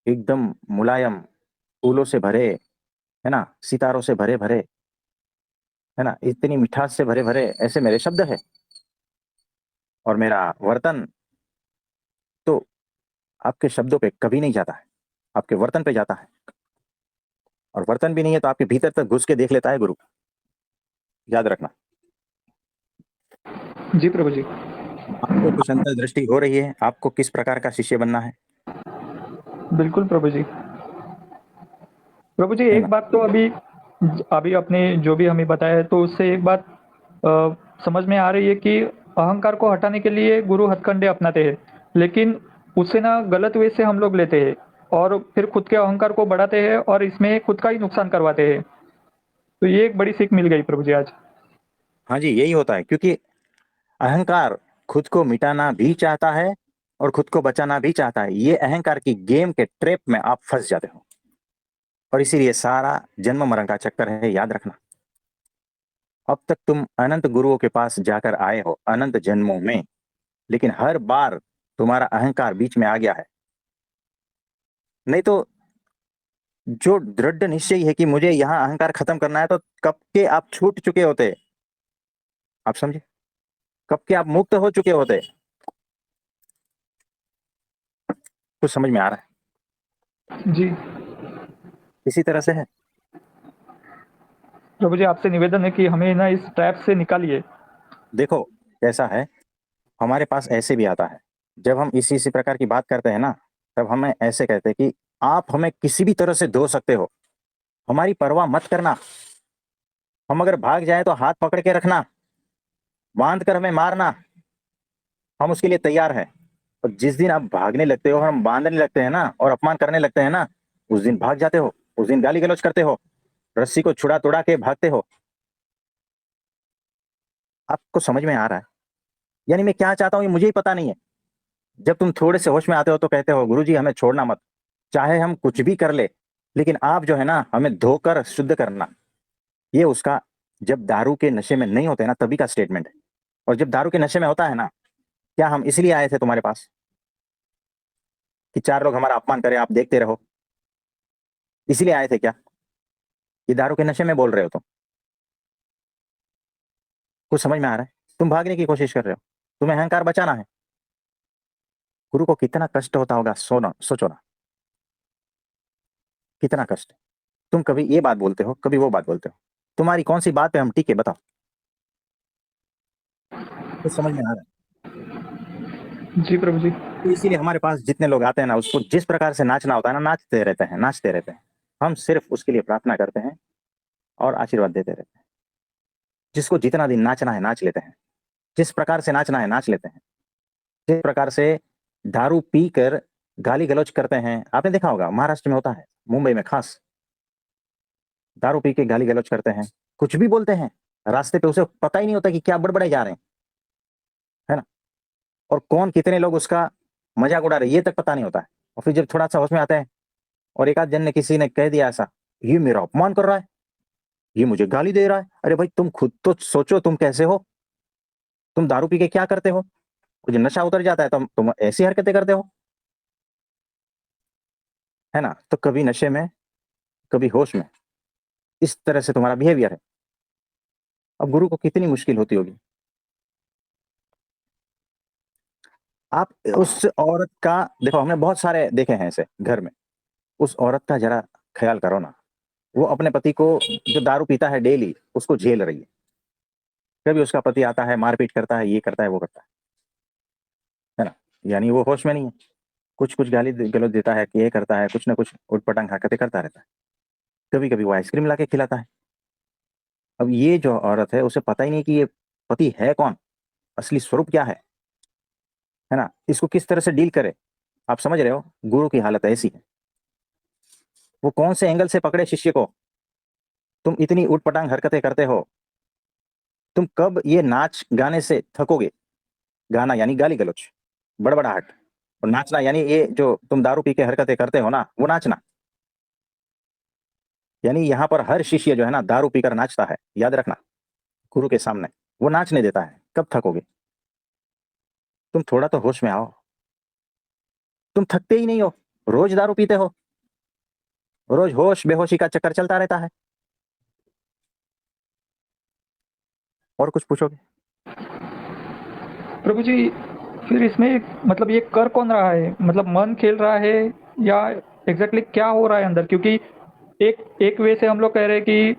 एकदम मुलायम, फूलों से भरे, है ना, सितारों से भरे भरे, है ना, इतनी मिठास से भरे भरे, ऐसे मेरे शब्द है। और मेरा वर्तन तो आपके शब्दों पे कभी नहीं जाता है, आपके वर्तन पे जाता है। और वर्तन भी नहीं है तो आपके भीतर तक घुस के देख लेता है गुरु, याद रखना। जी प्रभु जी। आपको कुछ अंतर्दृष्टि हो रही है, आपको किस प्रकार का शिष्य बनना बिल्कुल प्रभु जी। प्रभु जी, है एक ना। बात तो अभी अभी आपने जो भी हमें बताया है तो उससे एक बात समझ में आ रही है कि अहंकार को हटाने के लिए गुरु हथकंडे अपनाते हैं, लेकिन उसे ना गलत वे से हम लोग लेते हैं और फिर खुद के अहंकार को बढ़ाते हैं और इसमें खुद का ही नुकसान करवाते हैं। तो ये एक बड़ी सीख मिल गई प्रभु जी आज। हाँ जी, यही होता है, क्योंकि अहंकार खुद को मिटाना भी चाहता है और खुद को बचाना भी चाहता है। ये अहंकार की गेम के ट्रैप में आप फंस जाते हो, और इसीलिए सारा जन्म मरण का चक्कर है, याद रखना। अब तक तुम अनंत गुरुओं के पास जाकर आए हो अनंत जन्मों में, लेकिन हर बार तुम्हारा अहंकार बीच में आ गया है। नहीं तो जो दृढ़ निश्चय है कि मुझे यहाँ अहंकार खत्म करना है, तो कब के आप छूट चुके होते। आप समझे, कब के आप मुक्त हो चुके होते। कुछ समझ में आ रहा है। जी इसी तरह से है। प्रभु जी, आपसे निवेदन है कि हमें ना इस ट्रैप से निकालिए। देखो कैसा है, हमारे पास ऐसे भी आता है, जब हम इसी प्रकार की बात करते हैं ना, तब हमें ऐसे कहते हैं कि आप हमें किसी भी तरह से धो सकते हो, हमारी परवाह मत करना, हम अगर भाग जाए तो हाथ पकड़ के रखना, बांध कर हमें मारना, हम उसके लिए तैयार हैं। और जिस दिन आप भागने लगते हो, हम बांधने लगते हैं ना और अपमान करने लगते हैं ना, उस दिन भाग जाते हो, उस दिन गाली गलौज करते हो, रस्सी को छुड़ा तुड़ा के भागते हो। आपको समझ में आ रहा है, यानी मैं क्या चाहता हूं ये मुझे ही पता नहीं है। जब तुम थोड़े से होश में आते हो तो कहते हो गुरुजी हमें छोड़ना मत, चाहे हम कुछ भी कर ले, लेकिन आप जो है ना हमें धोकर शुद्ध करना। ये उसका, जब दारू के नशे में नहीं होते ना तभी का स्टेटमेंट है। और जब दारू के नशे में होता है ना, क्या हम इसलिए आए थे तुम्हारे पास कि चार लोग हमारा अपमान करें आप देखते रहो, इसलिए आए थे क्या? ये दारू के नशे में बोल रहे हो तुम? कुछ समझ में आ रहा है? तुम भागने की कोशिश कर रहे हो, तुम्हें अहंकार बचाना है। गुरु को कितना कष्ट होता होगा, सोना सोचो ना, कितना कष्ट। तुम कभी ये बात बोलते हो, कभी वो बात बोलते हो, तुम्हारी कौन सी बात पे हम टिके बताओ। कुछ समझ में आ रहा है? जी प्रभु जी। तो इसीलिए हमारे पास जितने लोग आते हैं ना, उसको जिस प्रकार से नाचना होता है ना, नाचते रहते हैं, नाचते रहते हैं। हम सिर्फ उसके लिए प्रार्थना करते हैं और आशीर्वाद देते रहते हैं। जिसको जितना दिन नाचना है नाच लेते हैं, जिस प्रकार से नाचना है नाच लेते हैं। जिस प्रकार से दारू पीकर गाली गलौज करते हैं, आपने देखा होगा महाराष्ट्र में होता है, मुंबई में खास, दारू पी के गाली गलौज करते हैं, कुछ भी बोलते हैं, रास्ते पे उसे पता ही नहीं होता कि क्या बड़बड़ाए जा रहे हैं, है ना। और कौन कितने लोग उसका मजाक उड़ा रहे ये तक पता नहीं होता है। और फिर जब थोड़ा सा होश में आता है और एक आध जन ने किसी ने कह दिया ऐसा, ये मेरा अपमान कर रहा है, ये मुझे गाली दे रहा है, अरे भाई तुम खुद तो सोचो तुम कैसे हो, तुम दारू पी के क्या करते हो, कुछ नशा उतर जाता है तो तुम ऐसी हरकतें करते हो, है ना। तो कभी नशे में, कभी होश में, इस तरह से तुम्हारा बिहेवियर है। अब गुरु को कितनी मुश्किल होती होगी। आप उस औरत का, देखो हमने बहुत सारे देखे हैं ऐसे घर में, उस औरत का जरा ख्याल करो ना, वो अपने पति को, जो दारू पीता है डेली, उसको झेल रही है। कभी उसका पति आता है मारपीट करता है, ये करता है वो करता है ना, यानी वो होश में नहीं है, कुछ कुछ गाली गलौज देता है कि ये करता है, कुछ ना कुछ उटपटांग हरकतें करता रहता है। कभी कभी वो आइसक्रीम ला के खिलाता है। अब ये जो औरत है उसे पता ही नहीं कि ये पति है कौन, असली स्वरूप क्या है ना, इसको किस तरह से डील करे। आप समझ रहे हो, गुरु की हालत ऐसी है। वो कौन से एंगल से पकड़े शिष्य को, तुम इतनी उटपटांग हरकतें करते हो, तुम कब ये नाच गाने से थकोगे। गाना यानी गाली गलौज, बड़बड़ाहट, और नाचना यानी ये जो तुम दारू पी के हरकतें करते हो ना, वो नाचना। यानी यहाँ पर हर शिष्य जो है ना दारू पीकर नाचता है, याद रखना, गुरु के सामने वो नाचने देता है। कब थकोगे? तुम थोड़ा तो होश में आओ, तुम थकते ही नहीं हो, रोज दारू पीते हो, रोज होश बेहोशी का चक्कर चलता रहता है। और कुछ पूछोगे? प्रभु जी, फिर इसमें मतलब ये कर कौन रहा है? मतलब मन खेल रहा है या एग्जैक्टली क्या हो रहा है अंदर? क्योंकि एक एक वे से हम लोग कह रहे हैं कि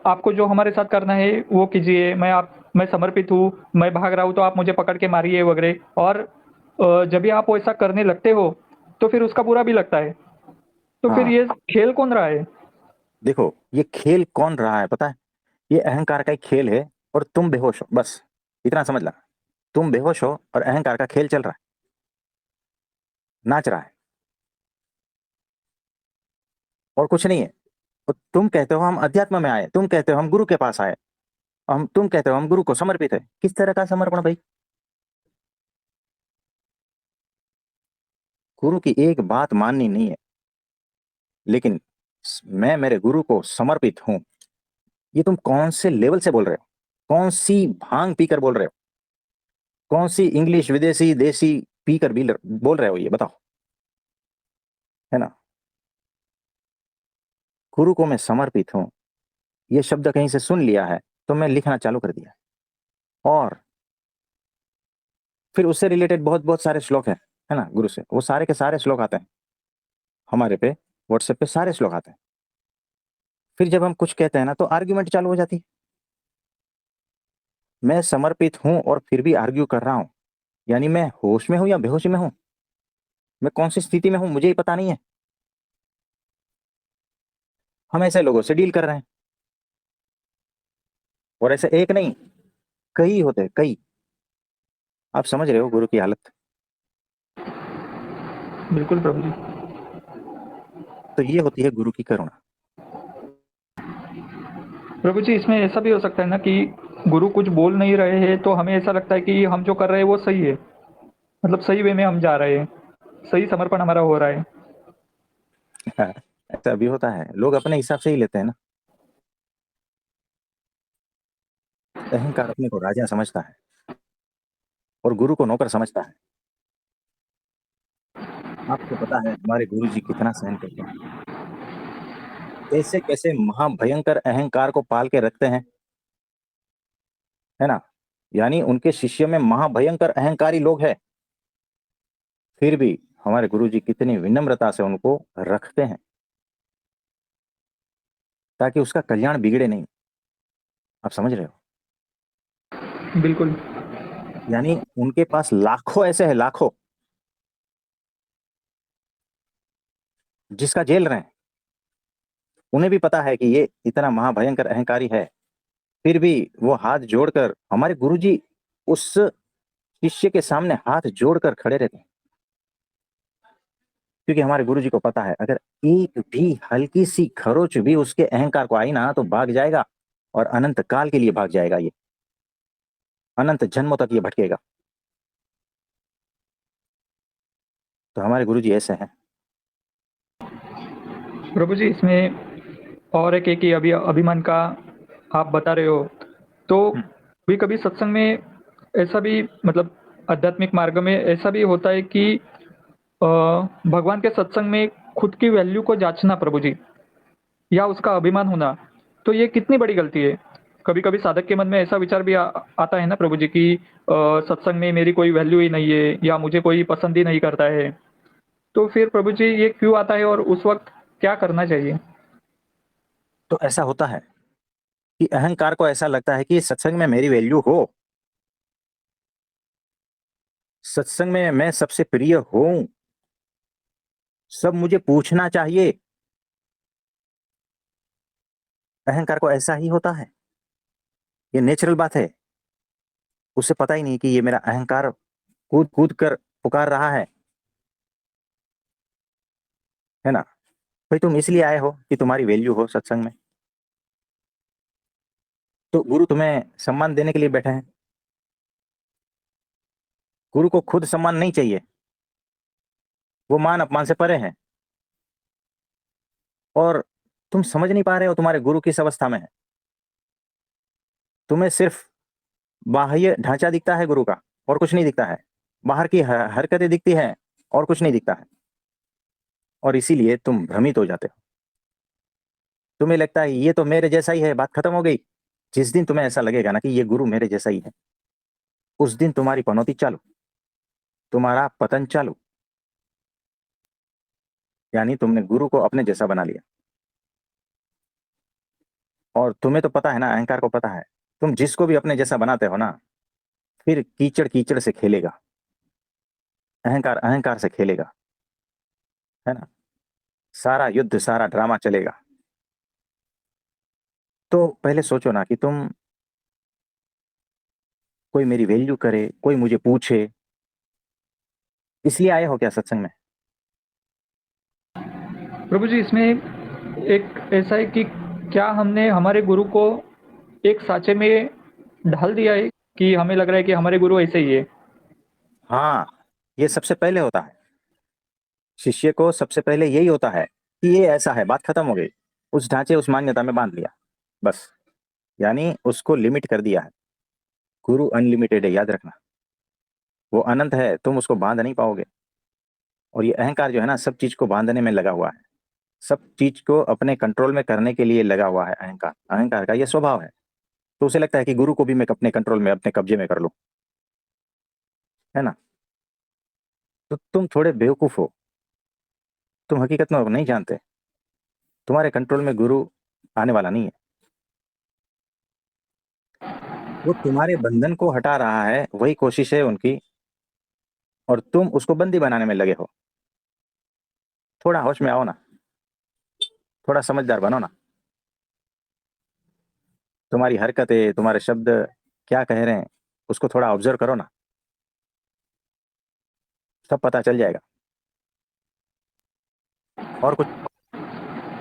आपको जो हमारे साथ करना है वो कीजिए, मैं समर्पित हूँ, मैं भाग रहा हूँ तो आप मुझे पकड़ के मारिए वगैरह। और जब भी आप वैसा करने लगते हो तो फिर उसका बुरा भी लगता है। तो फिर हाँ, ये खेल कौन रहा है? देखो ये खेल कौन रहा है पता है, ये अहंकार का एक खेल है। और तुम बेहोश हो, बस इतना समझ ला, तुम बेहोश हो और अहंकार का खेल चल रहा है, नाच रहा है, और कुछ नहीं है। और तुम कहते हो हम अध्यात्म में आए, तुम कहते हो हम गुरु के पास आए, तुम कहते हो हम गुरु को समर्पित है। किस तरह का समर्पण भाई? गुरु की एक बात माननी नहीं है, लेकिन मैं मेरे गुरु को समर्पित हूं, ये तुम कौन से लेवल से बोल रहे हो? कौन सी भांग पीकर बोल रहे हो? कौन सी इंग्लिश विदेशी देसी पीकर भी बोल रहे हो, ये बताओ, है ना। गुरु को मैं समर्पित हूं, ये शब्द कहीं से सुन लिया है तो मैं लिखना चालू कर दिया। और फिर उससे रिलेटेड बहुत बहुत सारे श्लोक है ना, गुरु से वो सारे के सारे श्लोक आते हैं हमारे पे, व्हाट्सएप पे सारे श्लोक आते हैं। फिर जब हम कुछ कहते हैं ना तो आर्ग्यूमेंट चालू हो जाती है। मैं समर्पित हूं और फिर भी आर्ग्यू कर रहा हूं, यानी मैं होश में हूं या बेहोशी में हूं, मैं कौन सी स्थिति में हूं मुझे ही पता नहीं है। हम ऐसे लोगों से डील कर रहे हैं, और ऐसे एक नहीं कई होते हैं, कई। आप समझ रहे हो गुरु की हालत। बिल्कुल प्रभु जी। तो ये होती है गुरु की करुणा। प्रभु जी, इसमें ऐसा भी हो सकता है ना कि गुरु कुछ बोल नहीं रहे हैं तो हमें ऐसा लगता है कि हम जो कर रहे हैं वो सही है, मतलब सही वे में हम जा रहे हैं, सही समर्पण हमारा हो रहा है। ऐसा भी होता है, लोग अपने हिसाब से ही लेते हैं ना। अहंकार अपने को राजा समझता है और गुरु को नौकर समझता है। आपको पता है हमारे गुरु जी कितना सहन करते हैं, कैसे कैसे महाभयंकर अहंकार को पाल के रखते हैं, है ना। यानी उनके शिष्य में महाभयंकर अहंकारी लोग हैं, फिर भी हमारे गुरु जी कितनी विनम्रता से उनको रखते हैं ताकि उसका कल्याण बिगड़े नहीं। आप समझ रहे हो। बिल्कुल। यानी उनके पास लाखों ऐसे हैं, लाखों जिसका जेल रहे हैं, उन्हें भी पता है कि ये इतना महाभयंकर अहंकारी है, फिर भी वो हाथ जोड़कर हमारे गुरुजी उस शिष्य के सामने हाथ जोड़कर खड़े रहते हैं, क्योंकि हमारे गुरुजी को पता है अगर एक भी हल्की सी खरोच भी उसके अहंकार को आई ना तो भाग जाएगा, और अनंत काल के लिए भाग जाएगा, ये अनंत जन्मों तक ये भटकेगा। तो हमारे गुरुजी ऐसे हैं। प्रभु जी, इसमें और एक है कि अभी अभिमान का आप बता रहे हो, तो कभी कभी सत्संग में ऐसा भी, मतलब आध्यात्मिक मार्ग में ऐसा भी होता है कि भगवान के सत्संग में खुद की वैल्यू को जांचना प्रभु जी, या उसका अभिमान होना, तो ये कितनी बड़ी गलती है। कभी कभी साधक के मन में ऐसा विचार भी आता है ना प्रभु जी कि सत्संग में मेरी कोई वैल्यू ही नहीं है, या मुझे कोई पसंद ही नहीं करता है। तो फिर प्रभु जी ये क्यों आता है और उस वक्त क्या करना चाहिए? तो ऐसा होता है कि अहंकार को ऐसा लगता है कि सत्संग में मेरी वैल्यू हो, सत्संग में मैं सबसे प्रिय हूं, सब मुझे पूछना चाहिए। अहंकार को ऐसा ही होता है, ये नेचुरल बात है। उसे पता ही नहीं कि ये मेरा अहंकार कूद कूद कर पुकार रहा है ना। भाई तुम इसलिए आए हो कि तुम्हारी वैल्यू हो सत्संग में, तो गुरु तुम्हें सम्मान देने के लिए बैठे हैं। गुरु को खुद सम्मान नहीं चाहिए, वो मान अपमान से परे हैं। और तुम समझ नहीं पा रहे हो तुम्हारे गुरु किस अवस्था में है। तुम्हें सिर्फ बाह्य ढांचा दिखता है गुरु का, और कुछ नहीं दिखता है। बाहर की हरकतें दिखती हैं, और कुछ नहीं दिखता है। और इसीलिए तुम भ्रमित हो जाते हो। तुम्हें लगता है ये तो मेरे जैसा ही है, बात खत्म हो गई। जिस दिन तुम्हें ऐसा लगेगा ना कि ये गुरु मेरे जैसा ही है, उस दिन तुम्हारी पनौती चालू, तुम्हारा पतन चालू। यानी तुमने गुरु को अपने जैसा बना लिया। और तुम्हें तो पता है ना, अहंकार को पता है, तुम जिसको भी अपने जैसा बनाते हो ना, फिर कीचड़ कीचड़ से खेलेगा, अहंकार अहंकार से खेलेगा, है ना। सारा युद्ध सारा ड्रामा चलेगा। तो पहले सोचो ना कि तुम, कोई मेरी वैल्यू करे, कोई मुझे पूछे, इसलिए आए हो क्या सत्संग में। प्रभु जी, इसमें एक ऐसा है कि क्या हमने हमारे गुरु को एक साँचे में ढाल दिया है कि हमें लग रहा है कि हमारे गुरु ऐसे ही है? हाँ, ये सबसे पहले होता है। शिष्य को सबसे पहले यही होता है कि ये ऐसा है, बात खत्म हो गई। उस ढांचे उस मान्यता में बांध लिया, बस। यानी उसको लिमिट कर दिया है। गुरु अनलिमिटेड है, याद रखना। वो अनंत है, तुम उसको बांध नहीं पाओगे। और ये अहंकार जो है ना, सब चीज को बांधने में लगा हुआ है। सब चीज को अपने कंट्रोल में करने के लिए लगा हुआ है। अहंकार, अहंकार का ये स्वभाव है। तो उसे लगता है कि गुरु को भी मैं अपने कंट्रोल में, अपने कब्जे में कर लूं, है ना। तो तुम थोड़े बेवकूफ हो, तुम हकीकत में नहीं जानते, तुम्हारे कंट्रोल में गुरु आने वाला नहीं है। वो तुम्हारे बंधन को हटा रहा है, वही कोशिश है उनकी, और तुम उसको बंदी बनाने में लगे हो। थोड़ा होश में आओ ना, थोड़ा समझदार बनो ना। तुम्हारी हरकतें, तुम्हारे शब्द क्या कह रहे हैं, उसको थोड़ा ऑब्जर्व करो ना, सब पता चल जाएगा। और कुछ।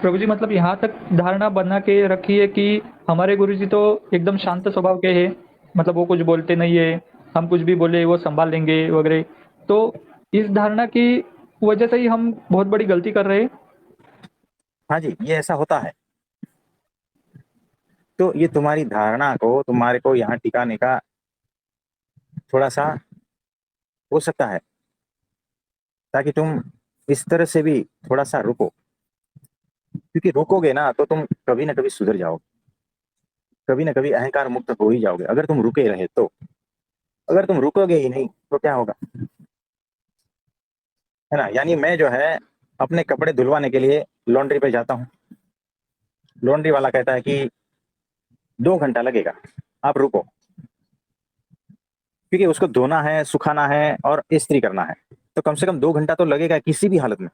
प्रभु जी मतलब यहाँ तक धारणा बना के रखी है कि हमारे गुरु जी तो एकदम शांत स्वभाव के हैं, मतलब वो कुछ बोलते नहीं है, हम कुछ भी बोले वो संभाल लेंगे वगैरह। तो इस धारणा की वजह से ही हम बहुत बड़ी गलती कर रहे हैं। हाँ जी, ये ऐसा होता है। तो ये तुम्हारी धारणा को, तुम्हारे को यहाँ टिकाने का थोड़ा सा हो सकता है, ताकि तुम इस तरह से भी थोड़ा सा रुको। क्योंकि रुकोगे ना तो तुम कभी ना कभी सुधर जाओगे, कभी ना कभी अहंकार मुक्त हो ही जाओगे, अगर तुम रुके रहे तो। अगर तुम रुकोगे ही नहीं तो क्या होगा, है ना। यानी मैं जो है अपने कपड़े धुलवाने के लिए लॉन्ड्री पे जाता हूँ, लॉन्ड्री वाला कहता है कि 2 घंटा लगेगा, आप रुको। क्योंकि उसको धोना है, सुखाना है और इस्त्री करना है, तो कम से कम 2 घंटा तो लगेगा किसी भी हालत में।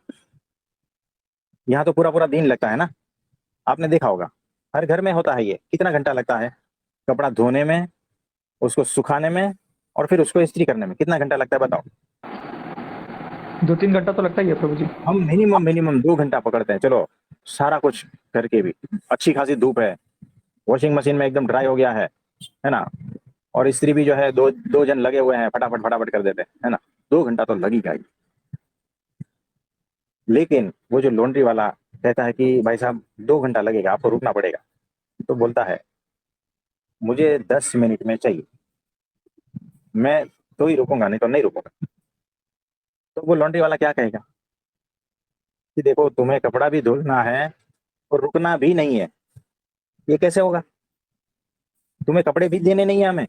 यहाँ तो पूरा पूरा दिन लगता है ना, आपने देखा होगा, हर घर में होता है ये। कितना घंटा लगता है कपड़ा धोने में, उसको सुखाने में, और फिर उसको इस्त्री करने में कितना घंटा लगता है बताओ। 2-3 घंटा तो लगता ही है प्रभु जी। हम मिनिमम मिनिमम 2 घंटा पकड़ते हैं, चलो सारा कुछ करके भी। अच्छी खासी धूप है, वॉशिंग मशीन में एकदम ड्राई हो गया है ना। और इस्त्री भी जो है दो दो जन लगे हुए हैं, फटाफट फटाफट कर देते हैं, है ना। 2 घंटा तो लगेगा ही। लेकिन वो जो लॉन्ड्री वाला कहता है कि भाई साहब 2 घंटा लगेगा, आपको रुकना पड़ेगा, तो बोलता है मुझे 10 मिनट में चाहिए, मैं तो ही रुकूंगा, नहीं तो नहीं रुकूंगा। तो वो लॉन्ड्री वाला क्या कहेगा कि देखो तुम्हें कपड़ा भी धुलना है और रुकना भी नहीं है, ये कैसे होगा, तुम्हें कपड़े भी देने नहीं है हमें।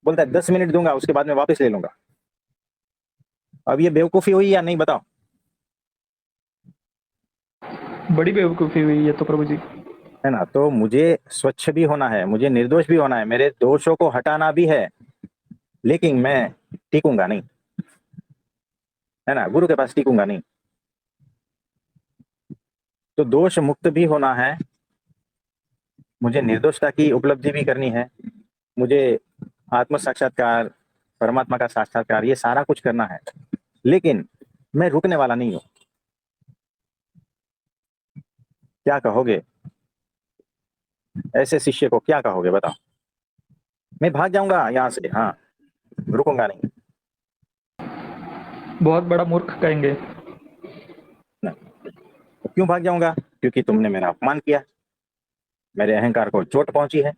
बोलता है 10 मिनट दूंगा, उसके बाद में वापस ले लूंगा। अब ये बेवकूफी हुई या नहीं बताओ। बड़ी बेवकूफ़ी हुई ये तो प्रभु जी। है ना। तो मुझे स्वच्छ भी होना है, मुझे निर्दोष भी होना है, मेरे दोषों को हटाना भी है, लेकिन मैं टिकूंगा नहीं, है ना, गुरु के पास टिकूंगा नहीं। तो दोष मुक्त भी होना है, मुझे निर्दोषता की उपलब्धि भी करनी है, मुझे आत्म साक्षात्कार, परमात्मा का साक्षात्कार, ये सारा कुछ करना है, लेकिन मैं रुकने वाला नहीं हूं। क्या कहोगे ऐसे शिष्य को, क्या कहोगे बताओ। मैं भाग जाऊंगा यहाँ से, हाँ, रुकूंगा नहीं। बहुत बड़ा मूर्ख कहेंगे। ना। तो क्यों भाग जाऊंगा, क्योंकि तुमने मेरा अपमान किया, मेरे अहंकार को चोट पहुंची है।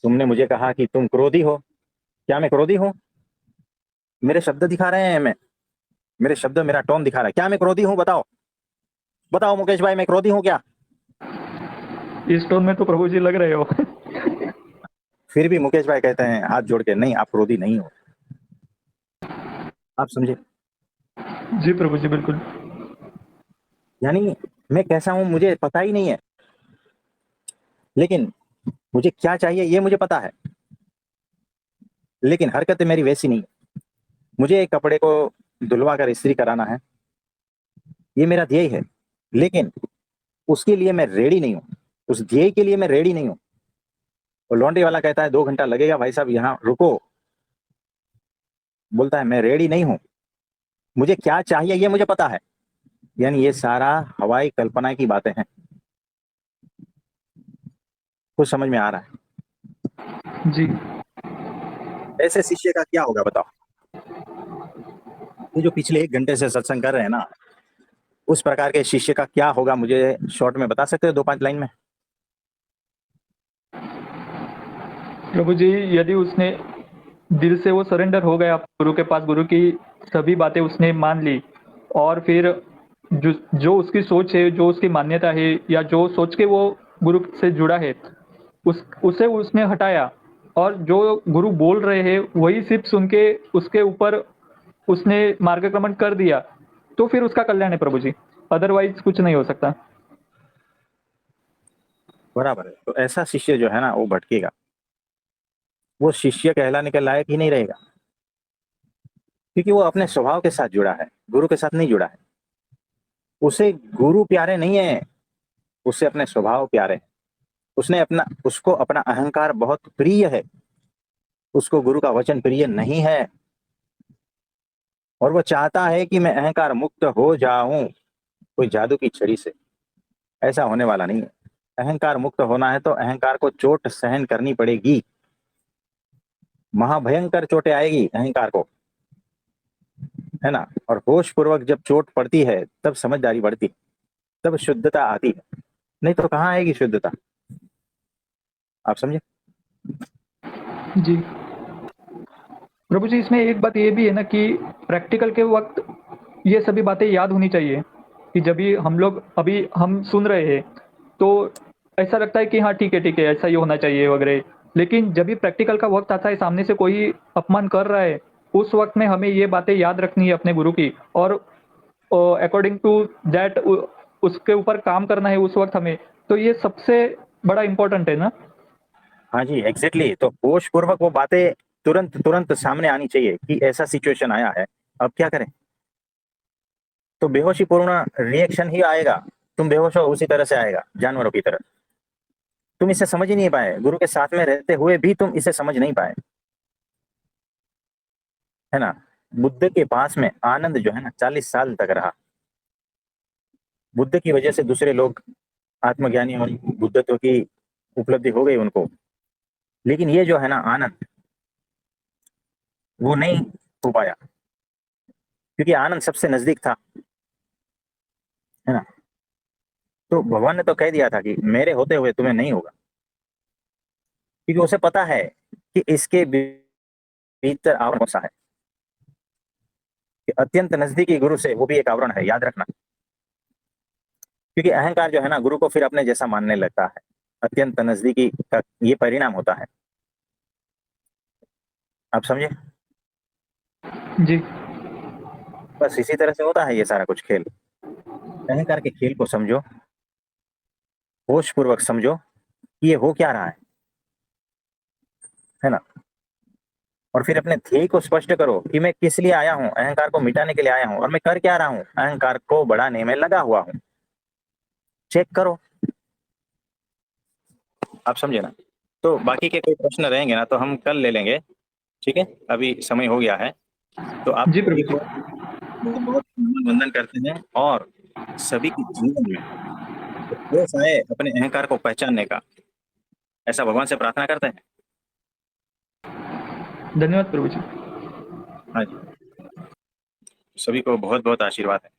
तुमने मुझे कहा कि तुम क्रोधी हो, क्या मैं क्रोधी हूं, मेरे शब्द दिखा रहे हैं, मेरे शब्द, मेरा टोन दिखा रहा है, क्या मैं क्रोधी हूं बताओ। बताओ मुकेश भाई, मैं क्रोधी हूं क्या। इस टोन में तो प्रभु जी लग रहे हो। फिर भी मुकेश भाई कहते हैं हाथ जोड़ के, नहीं आप क्रोधी नहीं हो। आप समझे। जी प्रभु जी बिल्कुल। यानी मैं कैसा हूं मुझे पता ही नहीं है, लेकिन मुझे क्या चाहिए ये मुझे पता है, लेकिन हरकतें मेरी वैसी नहीं। मुझे एक कपड़े को धुलवा कर इस्त्री कराना है, ये मेरा ध्येय है, लेकिन उसके लिए मैं रेडी नहीं हूं, उस ध्येय के लिए मैं रेडी नहीं हूं। और लॉन्ड्री वाला कहता है 2 घंटा लगेगा भाई साहब, यहाँ रुको। बोलता है मैं रेडी नहीं हूं, मुझे क्या चाहिए ये मुझे पता है। यानी ये सारा हवाई कल्पना की बातें हैं। कुछ समझ में आ रहा है। जी। ऐसे शिष्य का क्या होगा बताओ। ये जो पिछले 1 घंटे से सत्संग कर रहे हैं ना, उस प्रकार के शिष्य का क्या होगा, मुझे शॉर्ट में बता सकते हो 2-5 लाइन में। प्रभु जी यदि उसने दिल से वो सरेंडर हो गया गुरु के पास, गुरु की सभी बातें उसने मान ली, और फिर जो जो उसकी सोच है, जो उसकी मान्यता है या जो सोच के वो गुरु से जुड़ा है, उसे उसने हटाया और जो गुरु बोल रहे हैं वही सिर्फ सुन के उसके ऊपर उसने मार्गक्रमण कर दिया, तो फिर उसका कल्याण है प्रभु जी, अदरवाइज कुछ नहीं हो सकता। बराबर है। तो ऐसा शिष्य जो है ना वो भटकेगा, वो शिष्य कहलाने के लायक ही नहीं रहेगा, क्योंकि वो अपने स्वभाव के साथ जुड़ा है, गुरु के साथ नहीं जुड़ा है। उसे गुरु प्यारे नहीं है, उसे अपने स्वभाव प्यारे हैं। उसको अपना अहंकार बहुत प्रिय है, उसको गुरु का वचन प्रिय नहीं है, और वो चाहता है कि मैं अहंकार मुक्त हो जाऊं कोई जादू की छड़ी से। ऐसा होने वाला नहीं है। अहंकार मुक्त होना है तो अहंकार को चोट सहन करनी पड़ेगी, महाभयंकर चोटें आएगी अहंकार को, है ना। और होश पूर्वक जब चोट पड़ती है तब समझदारी बढ़ती है, तब शुद्धता आती है, नहीं तो कहाँ आएगी शुद्धता। आप समझे। जी प्रभु जी, इसमें एक बात ये भी है ना कि प्रैक्टिकल के वक्त ये सभी बातें याद होनी चाहिए कि जब भी हम लोग अभी हम सुन रहे हैं तो ऐसा लगता है कि हाँ ठीक है ऐसा ही होना चाहिए वगैरह, लेकिन जब भी प्रैक्टिकल का वक्त आता है, सामने से कोई अपमान कर रहा है, उस वक्त में हमें ये बातें याद रखनी है अपने गुरु की, और अकॉर्डिंग टू दैट उसके ऊपर काम करना है उस वक्त हमें। तो ये सबसे बड़ा इम्पोर्टेंट है ना। हाँ जी, एग्जैक्टली। तो होश पूर्वक वो बातें तुरंत तुरंत सामने आनी चाहिए कि ऐसा सिचुएशन आया है, अब क्या करें। तो बेहोशी पूर्ण रिएक्शन ही आएगा, तुम बेहोश हो उसी तरह से आएगा, जानवरों की तरह। तुम इसे समझ ही नहीं पाए, गुरु के साथ में रहते हुए भी तुम इसे समझ नहीं पाए, है ना। बुद्ध के पास में आनंद जो है ना 40 साल तक रहा। बुद्ध की वजह से दूसरे लोग आत्मज्ञानी और बुद्धत्व की उपलब्धि हो गई उनको, लेकिन ये जो है ना आनंद, वो नहीं हो पाया, क्योंकि आनंद सबसे नजदीक था, है ना। तो भगवान ने तो कह दिया था कि मेरे होते हुए तुम्हें नहीं होगा, क्योंकि उसे पता है कि इसके भीतर आवरण कौन सा है, कि अत्यंत नजदीकी गुरु से वो भी एक आवरण है, याद रखना। क्योंकि अहंकार जो है ना गुरु को फिर अपने जैसा मानने लगता है, अत्यंत नजदीकी का ये परिणाम होता है। आप समझे। जी बस इसी तरह से होता है ये सारा कुछ खेल। अहंकार के खेल को समझो, होश पूर्वक समझो कि ये हो क्या रहा है ना। और फिर अपने ध्येय को स्पष्ट करो कि मैं किस लिए आया हूं, अहंकार को मिटाने के लिए आया हूं, और मैं कर क्या रहा हूं, अहंकार को बढ़ाने में लगा हुआ हूं। चेक करो। आप समझे ना। तो बाकी के कोई प्रश्न रहेंगे ना तो हम कल ले लेंगे, ठीक है। अभी समय हो गया है। तो आप जी सभी प्रभु जी। को बहुत बहुत वंदन करते हैं, और सभी के जीवन में होश आए अपने अहंकार को पहचानने का, ऐसा भगवान से प्रार्थना करते हैं। धन्यवाद प्रभु जी। हाँ जी। सभी को बहुत बहुत आशीर्वाद है।